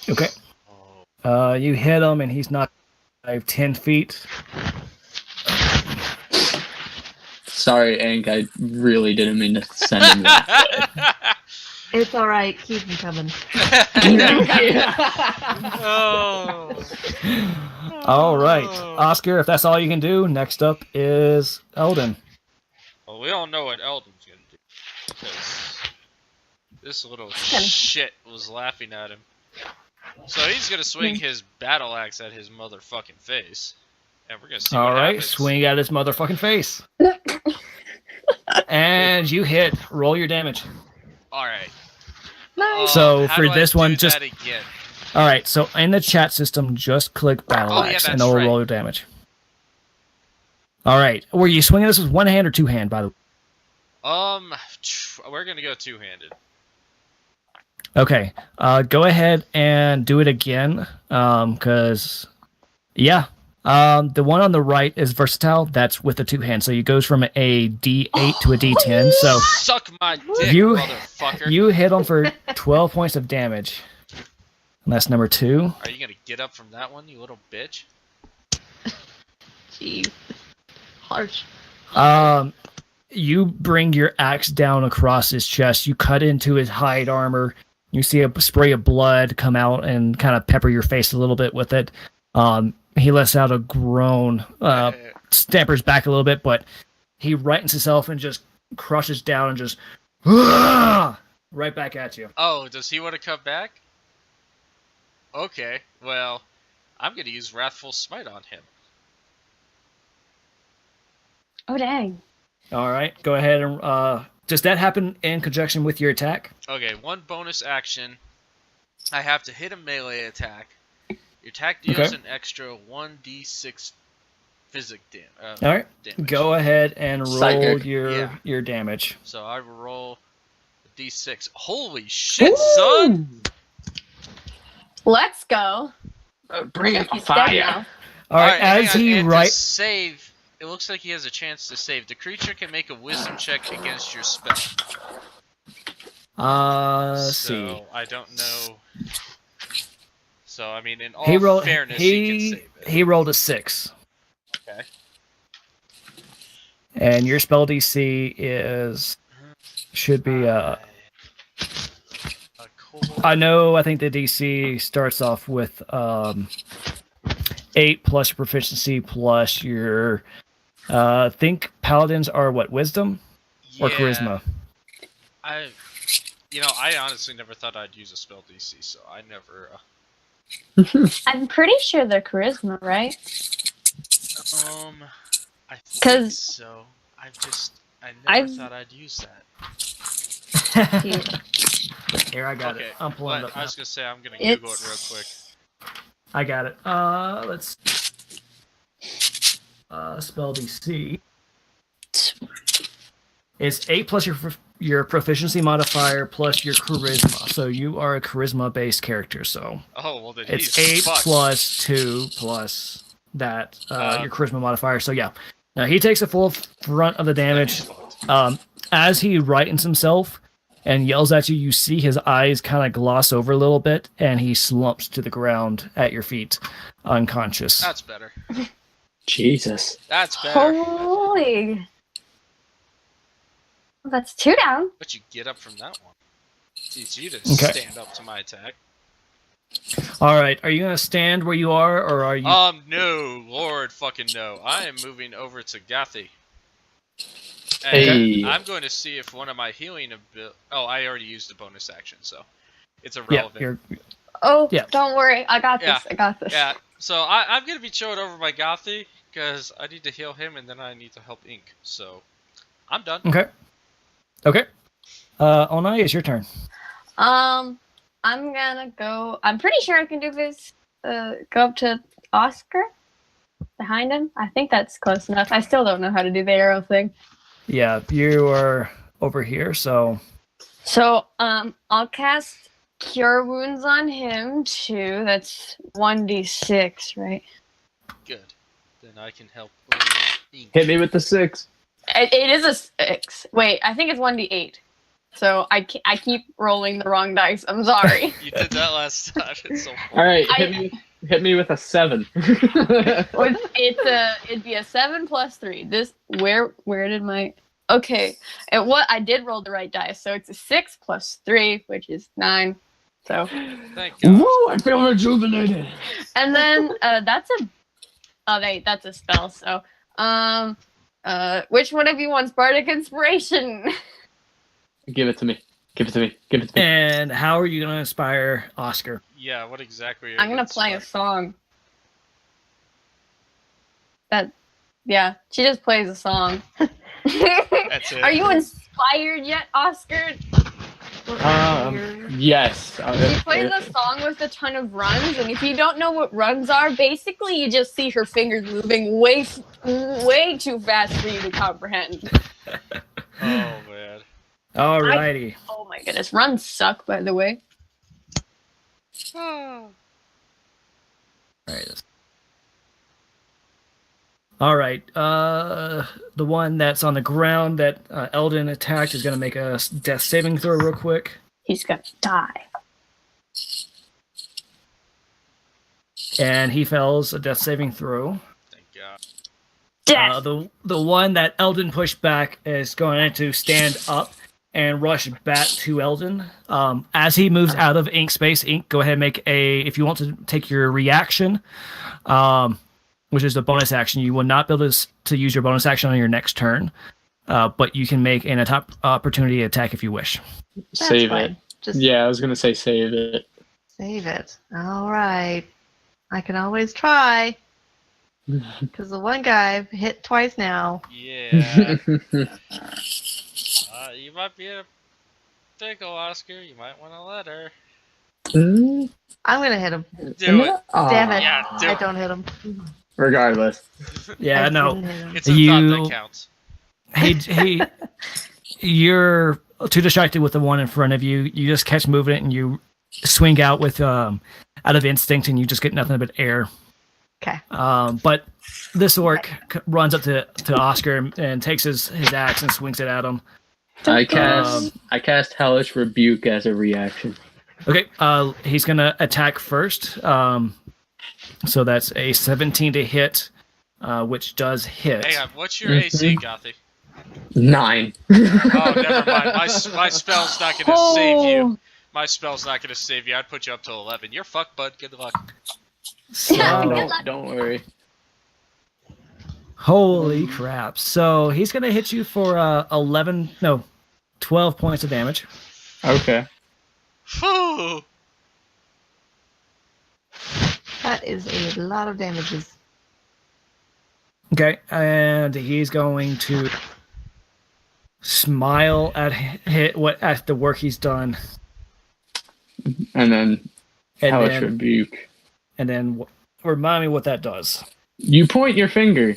Okay. You hit him, and he's knocked 10 feet. Sorry, Hank, I really didn't mean to send him that. It's alright, keep him coming. Oh. All right, Oscar. If that's all you can do, next up is Eldon. Well, we all know what Eldon's gonna do. Because this little shit was laughing at him. So he's gonna swing his battle axe at his motherfucking face. And we're gonna see All what right, happens. swing at his motherfucking face. And you hit. Roll your damage. Alright. Nice. So how for do I this do one, that just again? all right. So in the chat system, just click battle Oh, yeah, axe, and that's it'll right. roll your damage. All right. Were you swinging this with one hand or two hand? By the way. We're gonna go two-handed. Okay. Go ahead and do it again. Because yeah. The one on the right is versatile. That's with the two hands. So it goes from a D8 to a D10. So Suck my dick, You- motherfucker. you hit him for 12 points of damage. And that's number 2. Are you gonna get up from that one, you little bitch? Jeez. Harsh. You bring your axe down across his chest. You cut into his hide armor. You see a spray of blood come out and kind of pepper your face a little bit with it. He lets out a groan, stampers back a little bit, but he rightens himself and just crushes down and just right back at you. Oh, does he want to come back? Okay, well, I'm gonna use Wrathful Smite on him. Oh dang. All right, go ahead and does that happen in conjunction with your attack? Okay, one bonus action. I have to hit a melee attack. Your attack deals Okay. an extra 1d6 physic damage. All right, go ahead and roll Psychic. your damage. So I roll a d6. Holy shit, son! Let's go. Bring it He's dead now. All right, hang as on, he and to right. save, it looks like he has a chance to save. The creature can make a wisdom check against your spell. Let's So see. I don't know. So I mean, in all He rolled. fairness, he can save it. He rolled a 6, Okay. and your spell DC should be A cool. I know. I think the DC starts off with 8 plus your proficiency plus your. I think paladins are what, wisdom or charisma. I honestly never thought I'd use a spell DC, so I never. I'm pretty sure they're charisma, right? I think 'Cause so. I never thought I'd use that. Here, I got Okay, it. I'm pulling it up. I Now. was gonna say I'm gonna Google it real It's- quick. I got it. Let's spell DC. It's 8 plus your proficiency modifier plus your charisma. So you are a charisma based character. So Oh well, then it's he's 8 fucked. plus 2 plus that your charisma modifier. So yeah, now he takes the full brunt of the damage. He's fucked. As he rightens himself and yells at you, you see his eyes kind of gloss over a little bit, and he slumps to the ground at your feet, unconscious. That's better. Jesus. That's better. Holy. That's 2 down. But you get up from that one. It's you to Okay. stand up to my attack. All right, are you gonna stand where you are, or are you? No, Lord fucking no. I am moving over to Gathy. And Hey. I'm going to see if one of my healing Oh, I already used the bonus action, so it's yeah, irrelevant. you're. Oh, Yeah. don't worry. I got this. Yeah. I got this. Yeah, so I'm going to be chilled over by Gathy, because I need to heal him, and then I need to help Ink. So, I'm done. Okay. Okay. Onai, it's your turn. I'm gonna go. I'm pretty sure I can do this. Go up to Oscar behind him. I think that's close enough. I still don't know how to do the arrow thing. Yeah, you are over here, so So, I'll cast Cure Wounds on him too. That's 1d6, right? Good. Then I can help Ink. Hit me with the 6. It is a 6. Wait, I think it's 1d8. So I keep rolling the wrong dice. I'm sorry. You did that last time. It's so All right, I- hit me with a 7. It'd be a 7 plus 3. Where did my okay? I did roll the right dice, so it's a 6 plus 3, which is 9. So Thank God. Woo! I feel rejuvenated. and then that's a spell. So which one of you wants Bardic Inspiration? Give it to me. Give it to me. Give it to me. and how are you gonna inspire Oscar? Yeah, what exactly are I'm you gonna play a inspired? song. Yeah, she just plays a song. That's it. Are you inspired yet, Oscar? Yes. She plays a song with a ton of runs, and if you don't know what runs are, basically you just see her fingers moving way too fast for you to comprehend. Oh, man. Alrighty. Oh my goodness, runs suck, by the way. All right. The one that's on the ground that Eldon attacked is gonna make a death saving throw real quick. He's gonna die. And he fails a death saving throw. Thank God. Death! The one that Eldon pushed back is going to stand up and rush back to Eldon. As he moves out of Ink space, Ink, go ahead and make if you want to take your reaction, which is a bonus action, you will not be able to use your bonus action on your next turn, but you can make an attack opportunity attack if you wish. Save fine. it. Just Yeah, I was gonna say save it. save it. All right. I can always try. Because the one guy hit twice now. Yeah. You might be in a pickle, Oscar. You might want to let her. I'm gonna hit him. Do it. Damn it. Yeah, do I it. don't hit him. Regardless. Yeah, I no. didn't hit him. It's a thought that counts. He you're too distracted with the one in front of you. You just catch movement and you swing out with out of instinct, and you just get nothing but air. Okay. But this orc runs up to Oscar and takes his axe and swings it at him. I cast Hellish Rebuke as a reaction. Okay, he's gonna attack first. So that's a 17 to hit, which does hit. Hang on, what's your AC, Gothy? 9. Oh, never mind. My spell's not gonna save you. My spell's not gonna save you. I'd put you up to 11. You're fucked, bud. Good luck. So, Don't worry. holy crap! So he's gonna hit you for 12 points of damage. Okay. Phew. That is a lot of damages. Okay, and he's going to smile at the work he's done, And then and Hellish then Rebuke. Remind me what that does. You point your finger,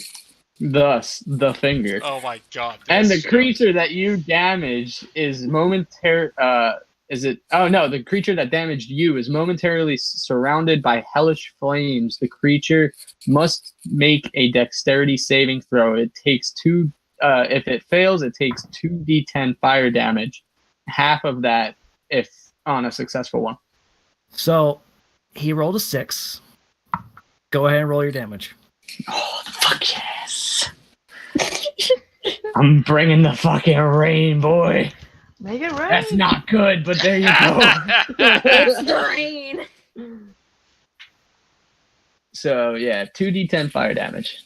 thus the finger, Oh my god. and the this- creature that you damage is the creature that damaged you is momentarily surrounded by hellish flames. The creature must make a dexterity saving throw. It takes 2. If it fails, it takes 2d10 fire damage. Half of that if on a successful one. So he rolled a 6. Go ahead and roll your damage. Oh, fuck yes. I'm bringing the fucking rain, boy. Make it rain. That's not good, but there you go. It's the rain. So, yeah, 2d10 fire damage.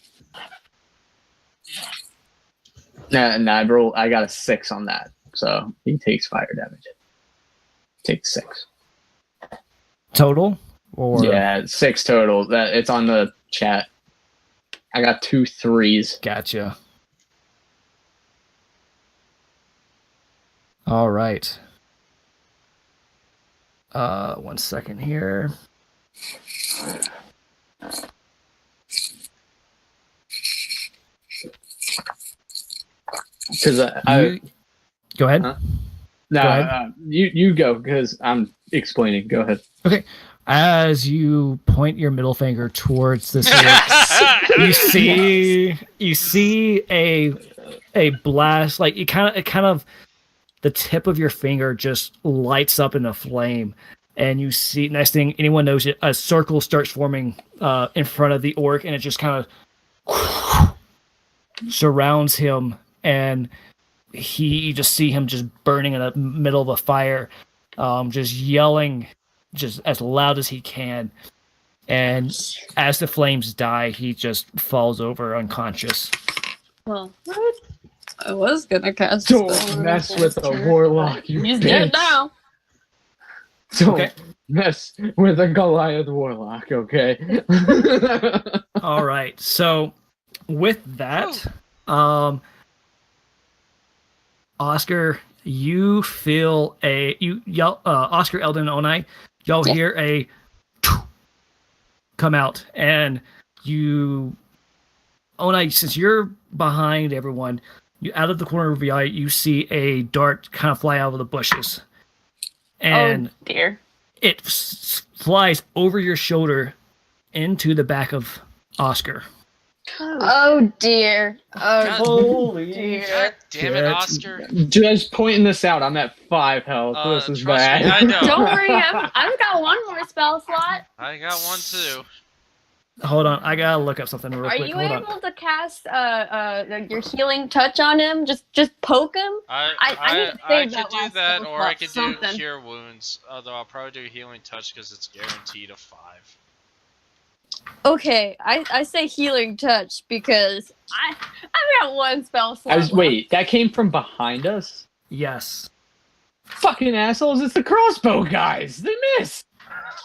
And I got a 6 on that. So, he takes fire damage. Takes 6. Total? Or Yeah, 6 total. It's on the chat. I got 2 3s. Gotcha. All right. 1 second here. Because Go ahead. Huh? Go ahead. You go because I'm explaining. Go ahead. Okay. As you point your middle finger towards this, you see a blast. Like it kind of the tip of your finger just lights up in a flame, and you see next thing anyone knows it, a circle starts forming in front of the orc, and it just kind of surrounds him, and you just see him just burning in the middle of a fire, just yelling just as loud as he can. And as the flames die, he just falls over unconscious. Well, what? I was gonna cast. Don't spell mess on with a Monster. warlock, you He's bitch. dead now. Don't Okay. mess with a Goliath warlock, okay? All right. So with that, Oscar, you feel you yell, Oscar, Eldon, Onai, y'all hear a come out, and you, Onai, since you're behind everyone, you out of the corner of your eye, you see a dart kind of fly out of the bushes, and Oh dear. it flies over your shoulder into the back of Oscar. Oh dear. Oh Holy dear. God damn it, Shit. Oscar. Just pointing this out, I'm at 5 health. This is Trust bad. me, I know. Don't worry, I've got one more spell slot. I got one too. Hold on, I gotta look up something real Are quick. you Hold on. able to cast your healing touch on him? Just poke him? I need to I save could that do last that, spell or I slot, could something. do Cure Wounds. Although I'll probably do Healing Touch because it's guaranteed a 5. Okay, I say healing touch because I've got one spell slot. left. Wait, that came from behind us? Yes. Fucking assholes, it's the crossbow guys! They missed!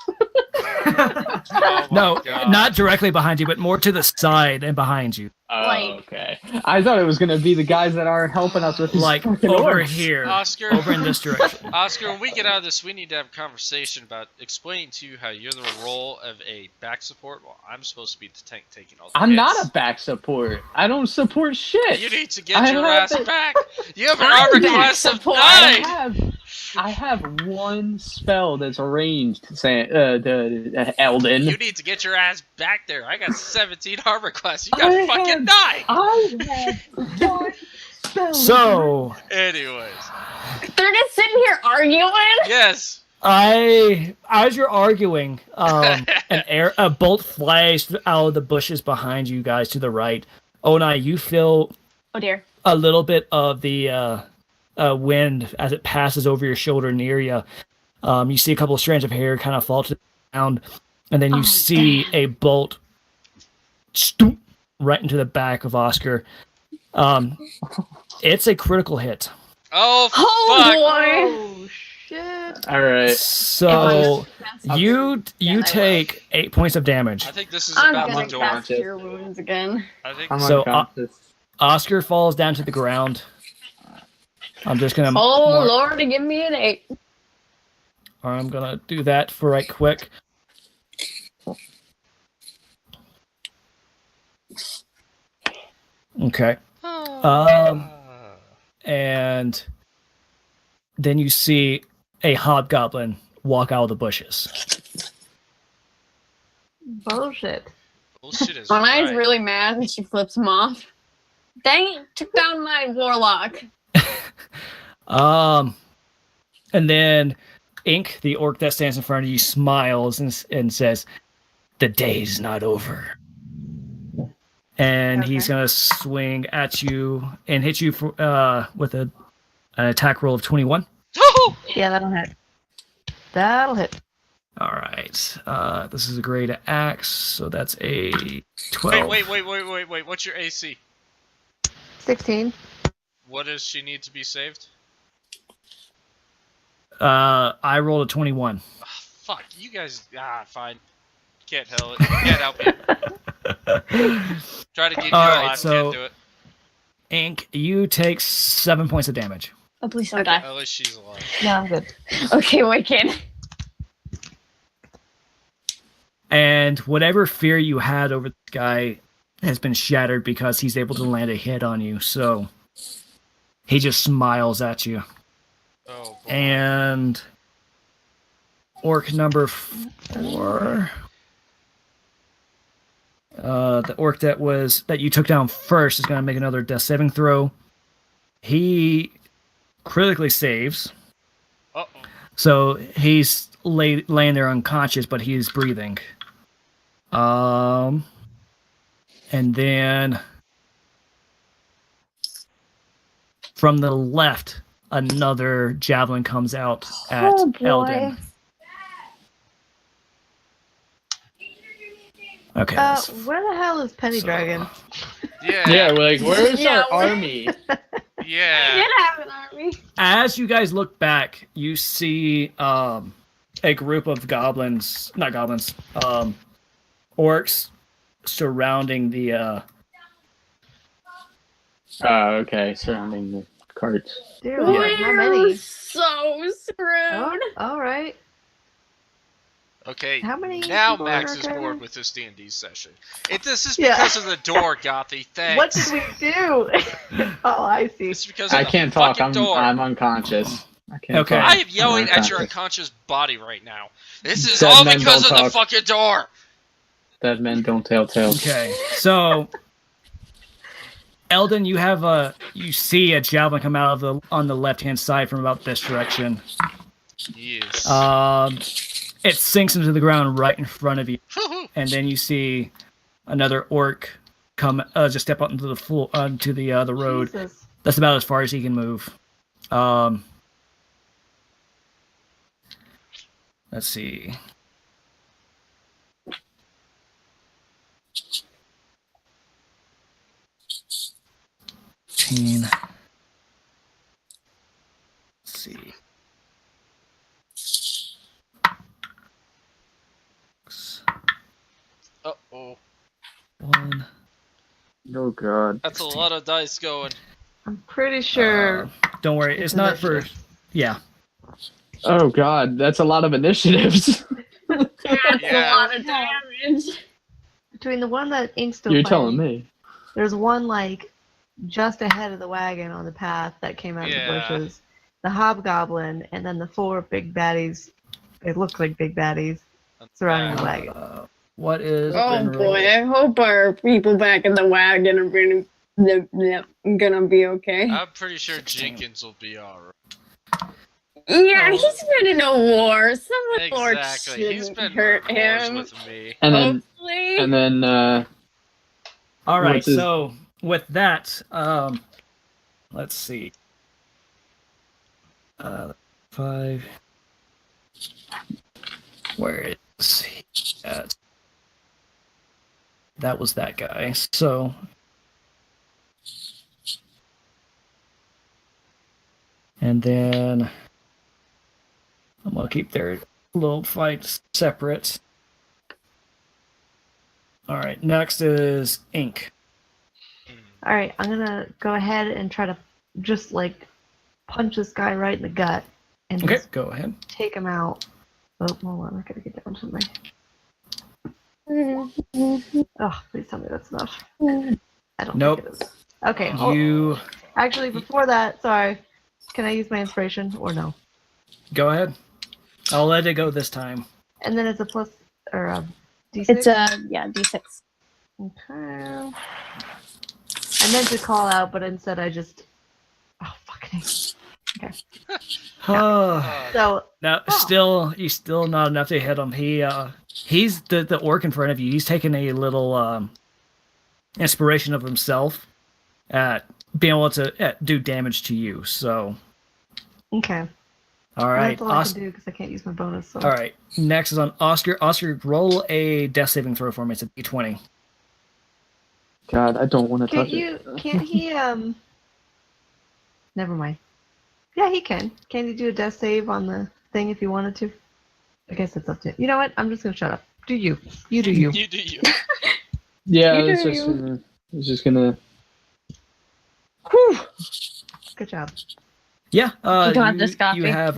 Oh my No, God. not directly behind you, but more to the side and behind you. Oh, Like- okay. I thought it was gonna be the guys that aren't helping us with these Like fucking over orcs. here. Oscar, Over in this direction. Oscar, when we get out of this, we need to have a conversation about explaining to you how you're the role of a back support while I'm supposed to be the tank taking all the I'm hits. not a back support. I don't support shit. You need to get I your have ass it. back. You have an I'm armor back class of support. 9. I have one spell that's ranged, the Eldon. You need to get your ass back there. I got 17 armor class. You got I fucking 9. I have one So Anyways, They're just sitting here arguing. yes. as you're arguing, a bolt flies out of the bushes behind you guys to the right. Onai, you feel Oh dear. a little bit of the wind as it passes over your shoulder near you. You see a couple of strands of hair kind of fall to the ground, and then you see a bolt stoop right into the back of Oscar. It's a critical hit. Oh, Oh fuck. boy. Oh shit! All right. So you I take 8 points of damage. I think this is I'm about gonna the door. cast Cure Wounds again. I think I'm So, unconscious. Oscar falls down to the ground. I'm just gonna. Oh Lord, give me an 8. I'm gonna do that for right quick. Okay. And then you see a hobgoblin walk out of the bushes. Bullshit. Bullshit is Onai's right. really mad and she flips him off. Dang it, took down my warlock. And then Ink, the orc that stands in front of you, smiles and says, "The day's not over." And he's gonna swing at you and hit you for, with an attack roll of 21. Oh! Yeah, that'll hit. That'll hit. All right. This is a great axe, so that's a 12. Wait. What's your AC? 16. What does she need to be saved? I rolled a 21. Oh, fuck, you guys. Fine. Can't help it. Can't help it. Try to keep you All right, alive. so- Can't do it. Ink, you take 7 points of damage. Oh, please don't die. At least she's alive. Yeah, I'm good. Okay, wicked. And whatever fear you had over this guy has been shattered because he's able to land a hit on you. So he just smiles at you. Oh, boy. And orc number 4. The orc that you took down first is going to make another death saving throw. He critically saves. Uh-oh. So he's laying there unconscious, but he's breathing. And then from the left, another javelin comes out at Oh, boy. Eldon. Okay. Where the hell is Penny So- Dragon? Yeah. Yeah, we're like, where's Yeah, our we're- army? I Yeah. did have an army. As you guys look back, you see a group of goblins, not goblins, orcs surrounding the Okay, surrounding the carts. Dude, We're how many? so screwed. Oh, all right. Okay. How many Now people Max are is there? bored with this D&D session. This is Yeah. because of the door, Gothy. Thanks. What did we do? Oh, I see. It's because of I the can't talk. fucking door. I'm unconscious. I can't Okay. talk. I am yelling I'm at your unconscious body right now. This is Dead all men because of don't the talk. fucking door. Dead men don't tell tales. Okay, so Eldon, you see a javelin come out of on the left hand side from about this direction. Yes. It sinks into the ground right in front of you, and then you see another orc come just step out into the floor onto the road. Jesus. That's about as far as he can move. Let's see. Let's see. Uh-oh. 1. Oh god. That's a lot of dice going. I'm pretty sure. Don't worry, it's not for. Yeah. Oh god, that's a lot of initiatives. That's Yeah. a lot of damage. Between the one that Ink's still You're fighting, telling me. there's one like just ahead of the wagon on the path that came out Yeah. of the bushes. The hobgoblin, and then the 4 big baddies. It looks like big baddies surrounding the wagon. What is? Oh been boy, I hope our people back in the wagon are going to gonna be okay. I'm pretty sure Jenkins will be alright. Yeah, Oh. he's been in a war. Some war Exactly. He's shouldn't been hurt in wars him. with me. And Hopefully. then All right. What's his- So with that, let's see. 5. Where is he at? That was that guy. So. And then I'm going to keep their little fights separate. All right, next is Ink. All right, I'm gonna go ahead and try to just like punch this guy right in the gut and Okay, just go ahead. take him out. Oh, hold on, I gotta get down to my. Oh, please tell me that's enough. I don't Nope. think it is. Okay. Oh, You actually, before that, sorry. Can I use my inspiration or no? go ahead. I'll let it go this time. And then it's a plus or a d6. It's a D6. Okay. I meant to call out, but instead I just. Oh fucking. Okay. So Now, you still not enough to hit him. He's the orc in front of you. He's taking a little inspiration of himself at being able to do damage to you. So, okay. all right, That's all I can do because I can't use my bonus. So. all right. Next is on Oscar. Oscar, roll a death saving throw for me. It's a D20. God, I don't want to touch Can't he? Never mind. Yeah, he can. Can he do a death save on the thing if he wanted to? I guess it's up to him. You know what? I'm just gonna shut up. Do you? You do you. You do you. Yeah, You it's do just gonna. Good job. Yeah. You got this, Coffee. You have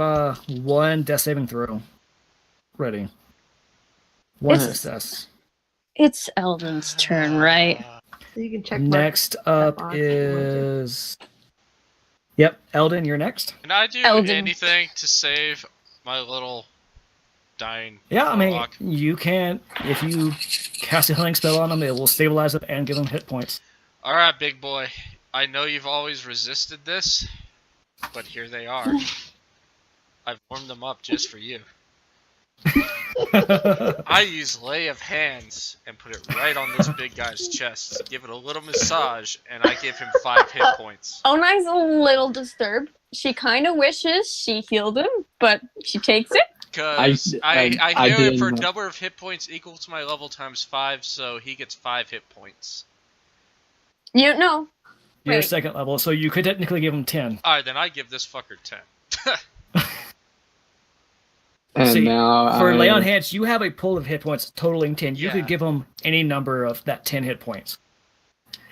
one death saving throw ready. One It's- success. It's Eldon's turn, right? So you can check. Next up box if you want to. is. Yep, Eldon, you're next. Can I do Eldon. anything to save my little dying Yeah, I mean, warlock? you can. If you cast a healing spell on him, it will stabilize them and give them hit points. Alright, big boy. I know you've always resisted this, but here they are. I've warmed them up just for you. I use lay of hands and put it right on this big guy's chest. Give it a little massage, and I give him 5 hit points. Onai's a little disturbed. She kind of wishes she healed him, but she takes it. Because I I heal it for a didn't- number of hit points equal to my level times 5, so he gets 5 hit points. You know. You're Wait. second level, so you could technically give him 10. Alright, then I give this fucker 10. And See, now For lay on hands, you have a pool of hit points totaling 10. You Yeah. could give him any number of that 10 hit points.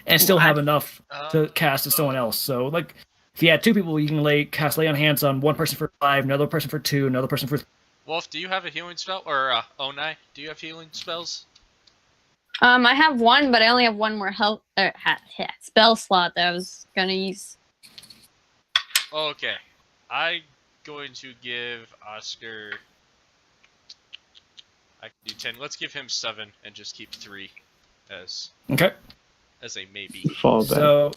And still have enough to cast to someone else. So, like, if you had 2 people, you can cast lay on hands on one person for 5, another person for 2, another person for. Wolf, do you have a healing spell? Or, Onai, do you have healing spells? I have one, but I only have one more health spell slot that I was gonna use. Okay. I'm going to give Oscar... I can do 10. Let's give him 7 and just keep 3 as Okay. a maybe. fall back. So,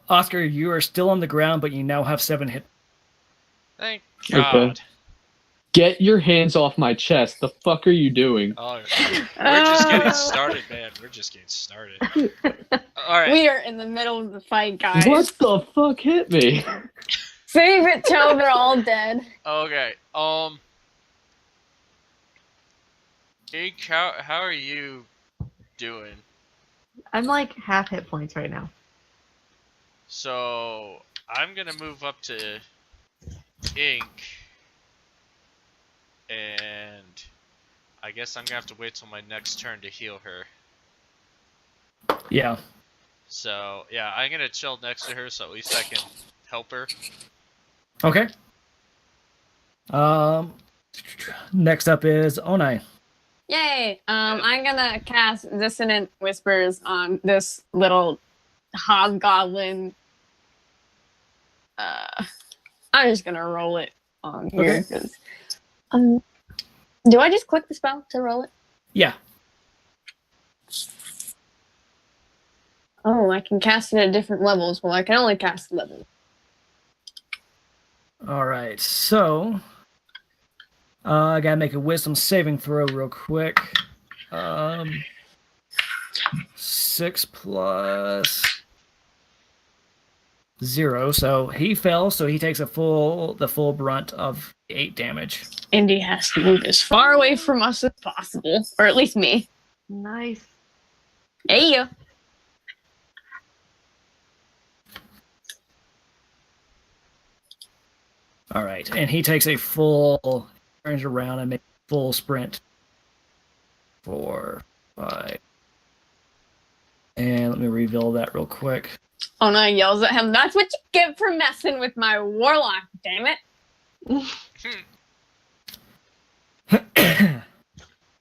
Oscar, you are still on the ground, but you now have 7 hit. Thank Okay. God. Get your hands off my chest. The fuck are you doing? Oh, we're just getting started, man. We're just getting started. Alright. We are in the middle of the fight, guys. What the fuck hit me? Save it till they're all dead. Okay. Ink, how are you doing? I'm like half hit points right now. So I'm gonna move up to Ink, and I guess I'm gonna have to wait till my next turn to heal her. Yeah. So yeah, I'm gonna chill next to her so at least I can help her. Okay. Next up is Onai. Yay! I'm gonna cast Dissonant Whispers on this little hobgoblin. I'm just gonna roll it on here. Okay. 'Cause, do I just click the spell to roll it? Yeah. Oh, I can cast it at different levels. Well, I can only cast levels. All right, so I gotta make a wisdom saving throw real quick. 6 plus 0, so he fell. So he takes the full brunt of 8 damage. And he has to move as far away from us as possible, or at least me. Nice. Hey, you. All right, and he takes a full turns around and makes a full sprint. 4, 5, and let me reveal that real quick. Oh no! He yells at him. That's what you get for messing with my warlock. Damn it!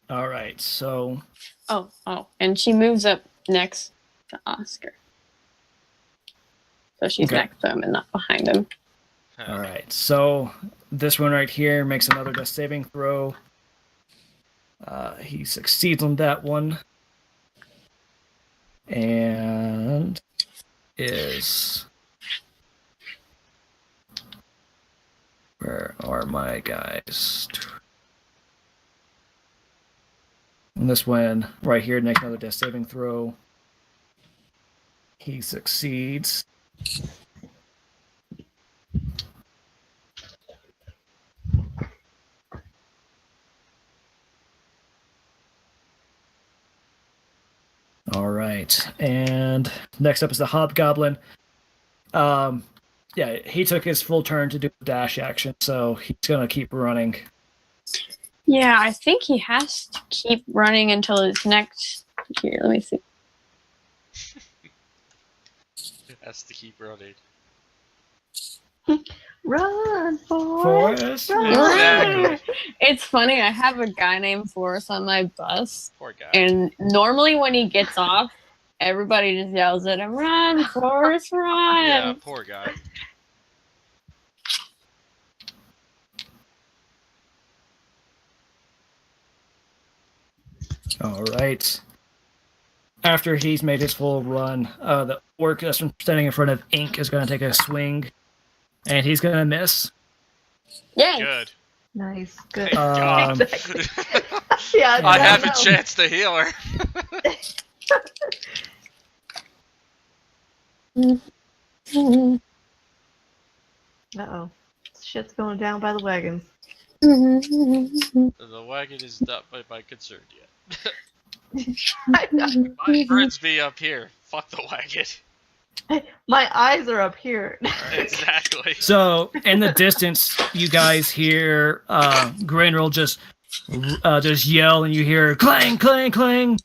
All right, so Oh, and she moves up next to Oscar. So she's Okay. next to him and not behind him. all right, so this one right here makes another death saving throw. He succeeds on that one, and is where are my guys? And this one right here makes another death saving throw. He succeeds. All right, and next up is the Hobgoblin. Yeah, he took his full turn to do a dash action, so he's gonna keep running. Yeah, I think he has to keep running until his next. Here, let me see. Has to keep running. Run, Forrest! Forrest? Run! Exactly. It's funny. I have a guy named Forrest on my bus, Poor guy. and normally when he gets off, everybody just yells at him, "Run, Forrest, run!" Yeah, poor guy. All right. After he's made his full run, the orc that's standing in front of Ink is going to take a swing, and he's going to miss. Yay! Good. Nice, good. Thank God. Exactly. Yeah, I Yeah. have a know. chance to heal her. Uh-oh. Shit's going down by the wagons. The wagon is not my concern yet. I know. Mine burns me up here. Fuck the wagon. My eyes are up here. Exactly. So, in the distance, you guys hear Grainroll just yell, and you hear clang, clang, clang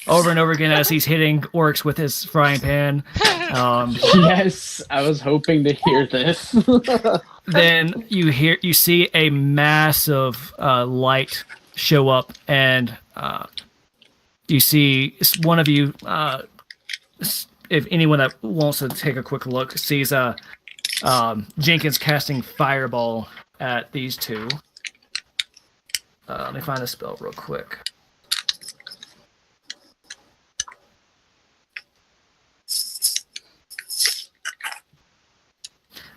over and over again as he's hitting orcs with his frying pan. Yes, I was hoping to hear this. Then you see a massive light show up, and you see one of you. If anyone that wants to take a quick look sees Jenkins casting fireball at these two. Let me find the spell real quick.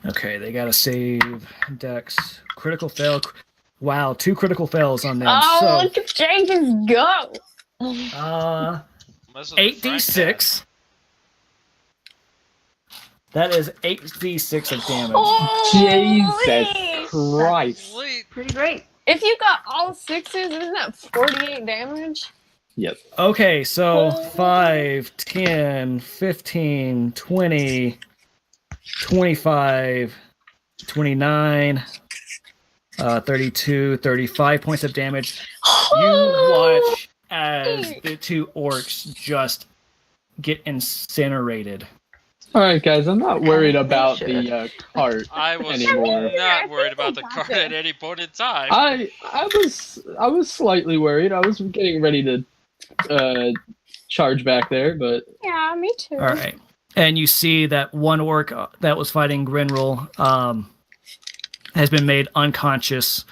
Okay, they gotta save Dex. Critical fail. Wow, 2 critical fails on them. Oh, look at Jenkins go! So, Mess with the 8d6. That is 8d6 of damage. Jesus Christ. Sweet. Pretty great. If you got all 6s, isn't that 48 damage? Yep. Okay, so 5, 10, 15, 20, 25, 29, 32, 35 points of damage. You watch as the 2 orcs just get incinerated. All right, guys. I'm not worried about the cart I was anymore. not worried about the card at any point in time. I was slightly worried. I was getting ready to charge back there, but Yeah, me too. All right. And you see that one orc that was fighting Grinroll has been made unconscious.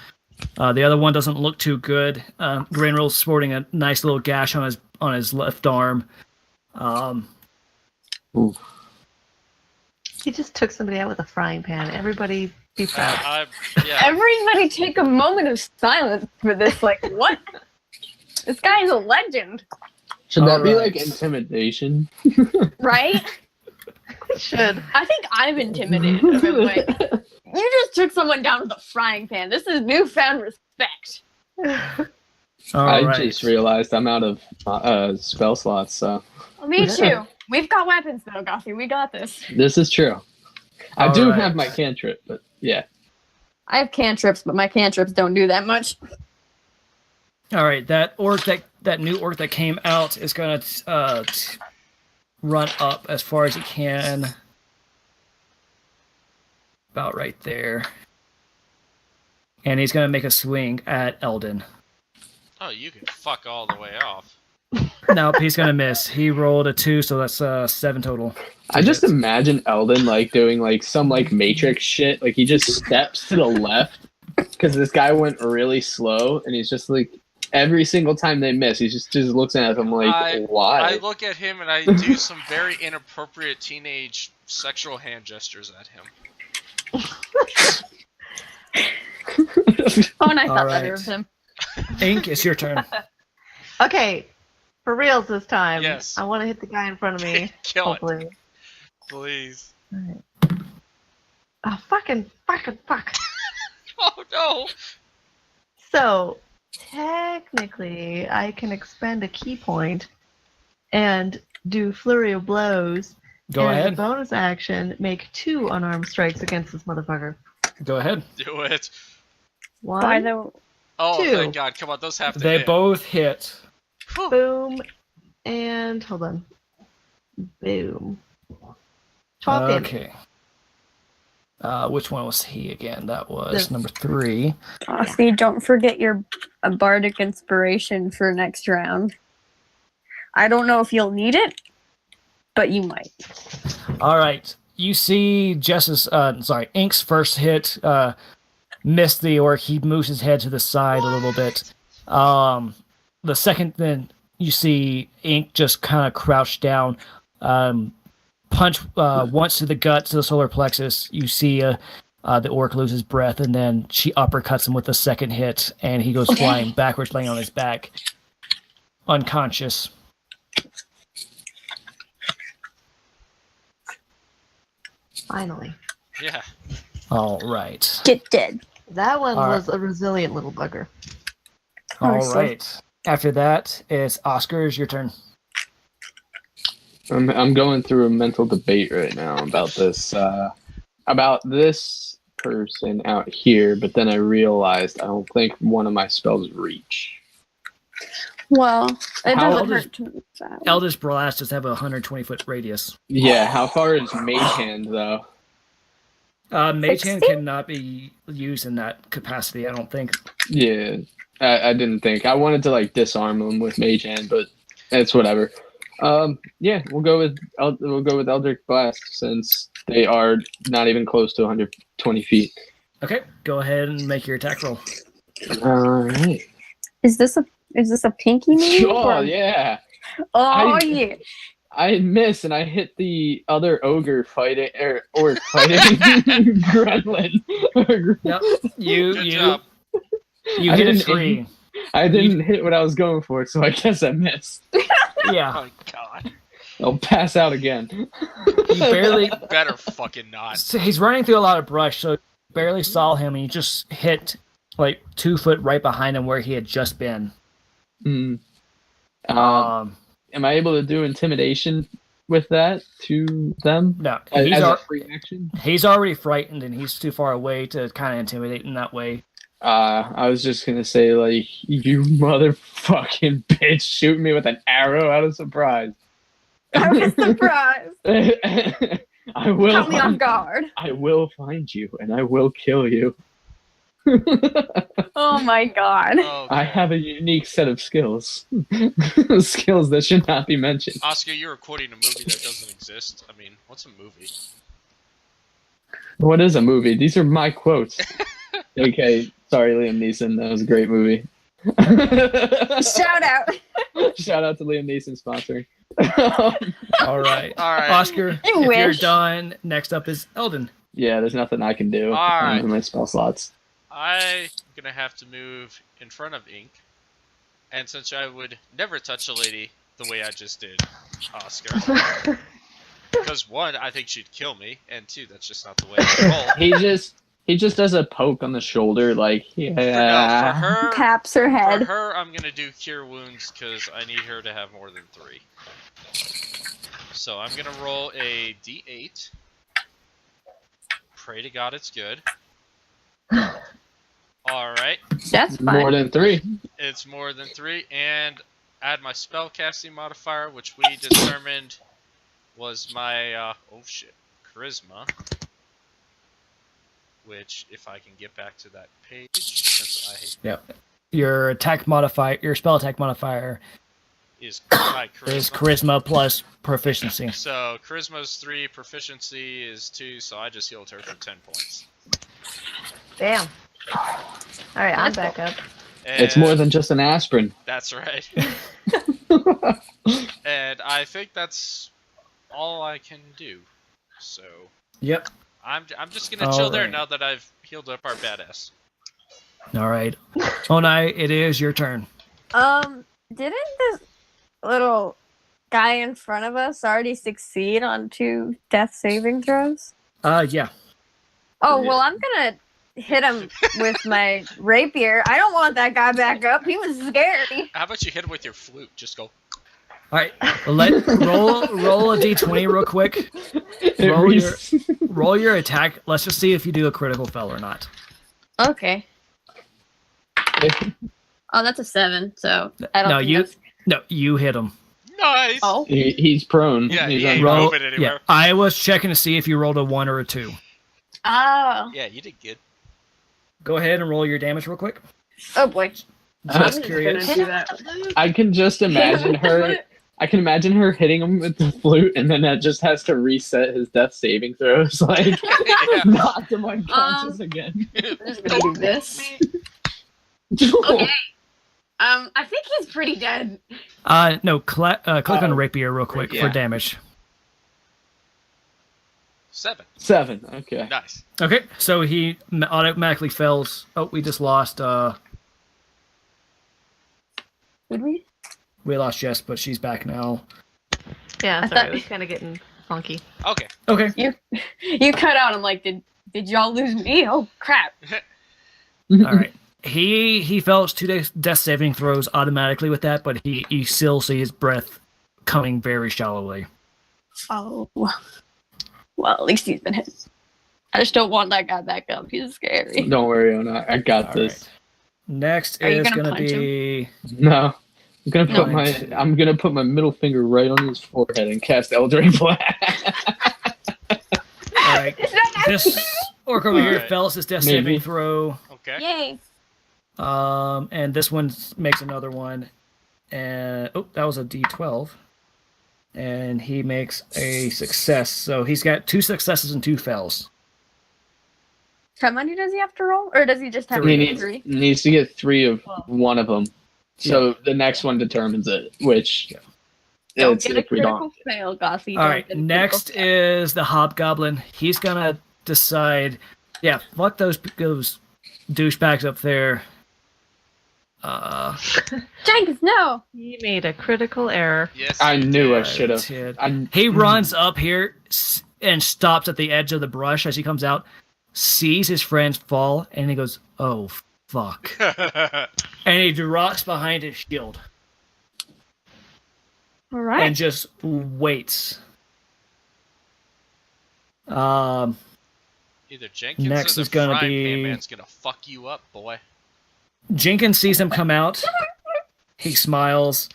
The other one doesn't look too good. Grinroll's sporting a nice little gash on his left arm. Ooh. He just took somebody out with a frying pan. Everybody be proud. Yeah. Everybody take a moment of silence for this. Like, what? This guy is a legend, Should that be Alright. like intimidation? right? Should. I think I'm intimidated. By the way, you just took someone down with a frying pan. This is newfound respect. All I right. just realized I'm out of spell slots, so Me too. We've got weapons though, Goffy. We got this. this is true. I All do right. have my cantrip, but yeah. I have cantrips, but my cantrips don't do that much. All right, that orc that new orc that came out is gonna run up as far as he can, about right there, and he's gonna make a swing at Eldon. Oh, you can fuck all the way off. Nope, he's gonna miss. He rolled a 2, so that's 7 total. I just imagine Eldon like doing like some like Matrix shit. Like he just steps to the left because this guy went really slow, and he's just like every single time they miss, he just looks at them like, why? I look at him and I do some very inappropriate teenage sexual hand gestures at him. Oh, and I All thought right. better of him. Ink, it's your turn. Okay, for reals this time. Yes. I want to hit the guy in front of me. Kill hopefully. it, please. Oh, fucking fuck. Oh no! So, technically, I can expend a key point and do Flurry of Blows. Go and as a ahead. bonus action, make 2 unarmed strikes against this motherfucker. Go ahead. Do it. One, By the Oh, 2. thank God! Come on, those have to They hit. both hit. Whew. boom, and hold on. Boom. 12 damage. Okay. Which one was he again? That was This. number 3. Goffy, don't forget your bardic inspiration for next round. I don't know if you'll need it, but you might. All right. You see Ink's first hit missed the orc. He moves his head to the side a little bit. The second, then you see Ink just kind of crouch down, punch once to the gut, to the solar plexus. You see the orc loses breath, and then she uppercuts him with the second hit, and he goes flying backwards, laying on his back, unconscious. Finally. Yeah. All right. Get dead. That one All was a resilient little bugger. All so- right. After that, it's Oscar. It's your turn. I'm going through a mental debate right now about this person out here, but then I realized I don't think one of my spells reach. Well, it How doesn't old is- hurt to move that. Eldritch Blast does have a 120-foot radius. Yeah, how far is Mage Hand though? Mage Hand 60? cannot be used in that capacity, I don't think. Yeah, I didn't think. I wanted to like disarm them with Mage Hand, but it's whatever. Yeah, we'll go with Eldritch Blast since they are not even close to 120 feet. Okay, go ahead and make your attack roll. All right. Is this a pinky move? Oh or- yeah. Oh yeah. I miss and I hit the other ogre fighting or fighting Gremlin. Yep, Good you job. you I hit a didn't- 3. I didn't hit what I was going for, so I guess I missed. Yeah, Oh God. I'll pass out again. you barely. Better fucking not. So he's running through a lot of brush, so you barely saw him, and you just hit like 2 foot right behind him where he had just been. Mm. Um, Am I able to do intimidation with that to them no, as he's a free action? he's already frightened, and he's too far away to kind of intimidate in that way. I was just gonna say, like, you motherfucking bitch, shoot me with an arrow out of surprise. I was surprised. I will. Caught me off guard. I will find you, and I will kill you. Oh my god. Okay. I have a unique set of skills. Skills that should not be mentioned. Oscar, you're quoting a movie that doesn't exist. I mean, what's a movie? What is a movie? These are my quotes. Okay, sorry, Liam Neeson. That was a great movie. Shout out. Shout out to Liam Neeson sponsoring. All right. All right. Oscar, You if you're wish. done, next up is Eldon. Yeah, there's nothing I can do. Alright. In my spell slots. I'm gonna have to move in front of Ink, and since I would never touch a lady the way I just did, Oscar, because one, I think she'd kill me, and two, that's just not the way I roll. He just does a poke on the shoulder, like For yeah. her, Taps her for head. her, I'm gonna do Cure Wounds because I need her to have more than 3. So I'm gonna roll a D8. Pray to God it's good. All right, That's More fine. than 3. it's more than 3, and add my spellcasting modifier, which we determined was my charisma. Which, if I can get back to that page, since Yep. Your spell attack modifier is my charisma. is charisma plus proficiency. So charisma's 3, proficiency is 2, so I just healed her for 10 points. Damn. Alright, I'm back up. And It's more than just an aspirin. That's right. And I think that's all I can do. So Yep. I'm just gonna chill there Alright. now that I've healed up our badass. All right. Onai, it is your turn. Didn't this little guy in front of us already succeed on 2 death saving throws? Yeah. Oh, well, I'm gonna hit him with my rapier. I don't want that guy back up. He was scary. How about you hit him with your flute? Just go. All right. Roll a d20 real quick. Roll your attack. Let's just see if you do a critical fail or not. Okay. Oh, that's a 7, so I don't think that's... No, you hit him. Nice. Oh. He's prone. Yeah, He's he ain't Roll- moving anywhere. Yeah, I was checking to see if you rolled a 1 or a 2. Oh. Yeah, you did good. Go ahead and roll your damage real quick. Oh, boy. Just curious. Gonna do that. I can just imagine her. I can imagine her hitting him with the flute, and then that just has to reset his death saving throws. Like, Yeah. knock him unconscious again. I'm just gonna do this. Okay. I think he's pretty dead. No, click on rapier real quick Yeah. for damage. 7. 7. Okay. Nice. Okay, so he automatically fails. Oh, we just lost. Did we? We lost Jess, but she's back now. Yeah, I sorry, thought- it was kind of getting funky. Okay. Okay. You cut out. I'm like, did y'all lose me? Oh crap! All right. He fails 2 death saving throws automatically with that, but he still sees his breath coming very shallowly. Oh, well, at least he's been hit. I just don't want that guy back up. He's scary. Don't worry, Ona. I got All this. right. Next Are you is gonna gonna punch be No. I'm gonna No. put my middle finger right on his forehead and cast Eldritch Blast. all right. This orc over here Alright. fails his death Maybe. saving throw. Okay. Yay! And this one makes another one. And that was a D12. And he makes a success. So he's got 2 successes and 2 fails. How many does he have to roll, or does he just have to He get 3? needs to get 3 of one of them. So the next one determines it, which Don't it's get a if we don't. critical fail, Gossy. All right. Next is the hobgoblin. He's gonna decide. Yeah, fuck those douchebags up there. Jenkins, no! He made a critical error. Yes. I you knew I did. should have. Ted. I He runs up here and stops at the edge of the brush as he comes out, sees his friends fall, and he goes, "Oh fuck!" And he drops behind his shield All right. and just waits. Either Jenkins Next or the is gonna frying be- pan man's gonna fuck you up, boy. Jenkins sees him come out. He smiles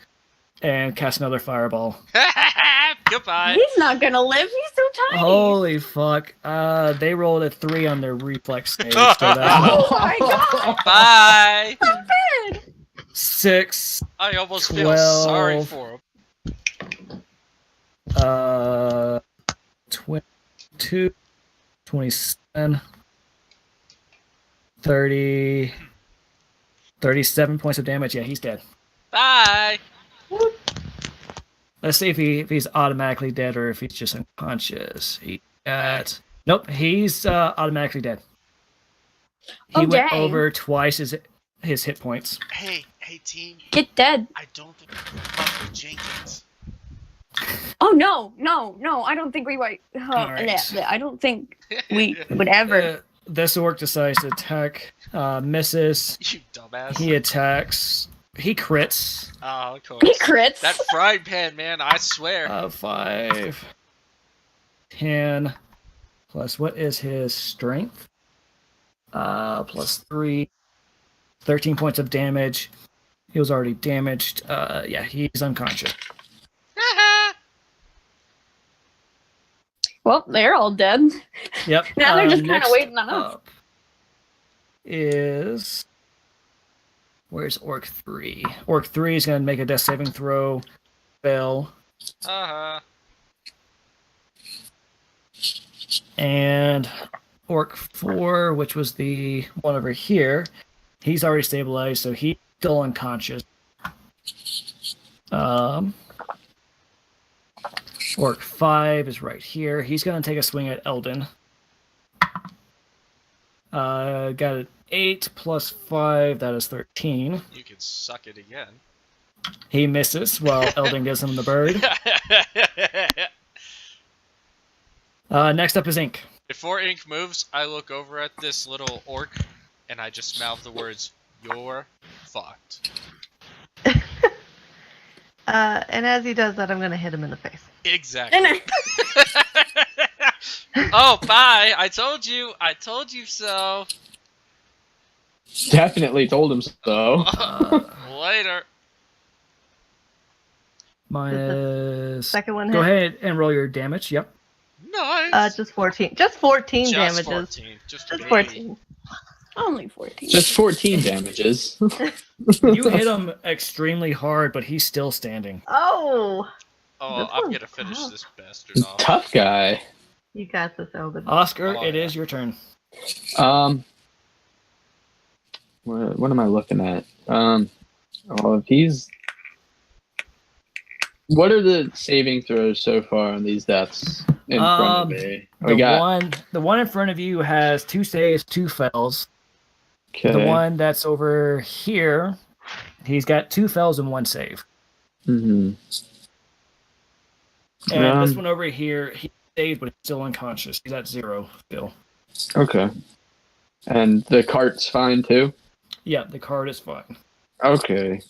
and casts another fireball. Goodbye. He's not gonna live. He's so tiny. Holy fuck! They rolled a 3 on their reflex save. So that's Oh my god! Bye. Good. 6, I almost feel sorry 12. for him. 22, 27, 30, 37 points of damage. Yeah, he's dead. Bye. Let's see if he's automatically dead or if he's just unconscious. Nope, he's automatically dead. He went dang. over twice his hit points. Hey, team. Get dead. I don't think we fuck with Jenkins. Oh no! I don't think we might. Alright. I don't think we would ever. This orc decides to attack. Misses. You dumbass. He attacks. He crits. Oh, of course. He crits. That frying pan, man, I swear. 5, 10, plus what is his strength? Plus 3, 13 points of damage. He was already damaged. Yeah, he's unconscious. Well, they're all dead. Yep. Now they're just kind of next waiting on us. up is where's Orc 3? Orc 3 is going to make a death saving throw. Fail. And Orc 4, which was the one over here, he's already stabilized, so he's still unconscious. Orc 5 is right here. He's going to take a swing at Eldon. Got an 8 plus 5, that is 13. You can suck it again. He misses while Eldon gives him the bird. Next up is Ink. Before Ink moves, I look over at this little orc and I just mouth the words, "You're fucked." And as he does that, I'm gonna hit him in the face. Exactly. Oh, bye! I told you so. Definitely told him so. Later. Minus. Second one hit. Go ahead and roll your damage. Yep. Nice. Just 14. Just 14 Just damages. 14. Just Just baby. 14. Only 14. Just 14 damages. You hit him extremely hard, but he's still standing. Oh! Oh, This I'm one's gonna finish tough. this bastard off. Tough guy. You got this, Eldon. Oscar, Oh, it yeah. is your turn. What am I looking at? If he's. What are the saving throws so far on these deaths in front of me? The one in front of you has 2 saves, 2 fails. Okay. The one that's over here, he's got 2 fails and 1 save. Mm-hmm. And this one over here, he saved, but he's still unconscious. He's at 0 still. Okay. And the cart's fine too? Yeah, the card is fine. Okay.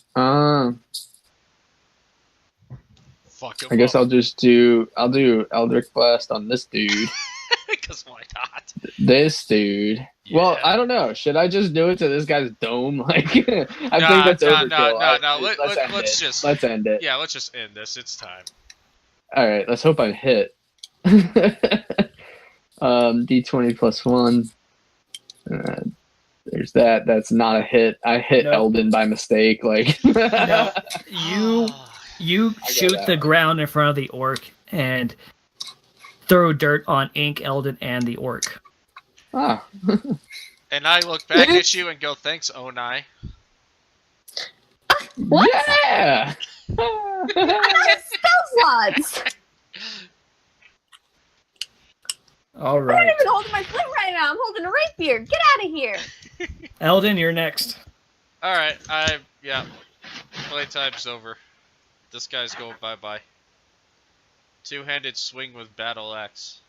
Fuck him I guess up. I'll do Eldritch Blast on this dude. Because why not? This dude. Well, Yeah. I don't know. Should I just do it to this guy's dome? Like, I think that's overkill. No. Let's end it. Yeah, let's just end this. It's time. All right. Let's hope I hit. D20 plus 1. There's that. That's not a hit. I hit Nope. Eldon by mistake. Like, No, you I shoot got the that. ground in front of the orc and throw dirt on Ink, Eldon, and the orc. Ah. And I look back at you and go, "Thanks, Onai." What? Yeah. Spell slots! All I'm right. not even holding my flint right now. I'm holding a rapier. Get out of here. Eldon, you're next. All right, playtime's over. This guy's going bye-bye. Two-handed swing with battle axe.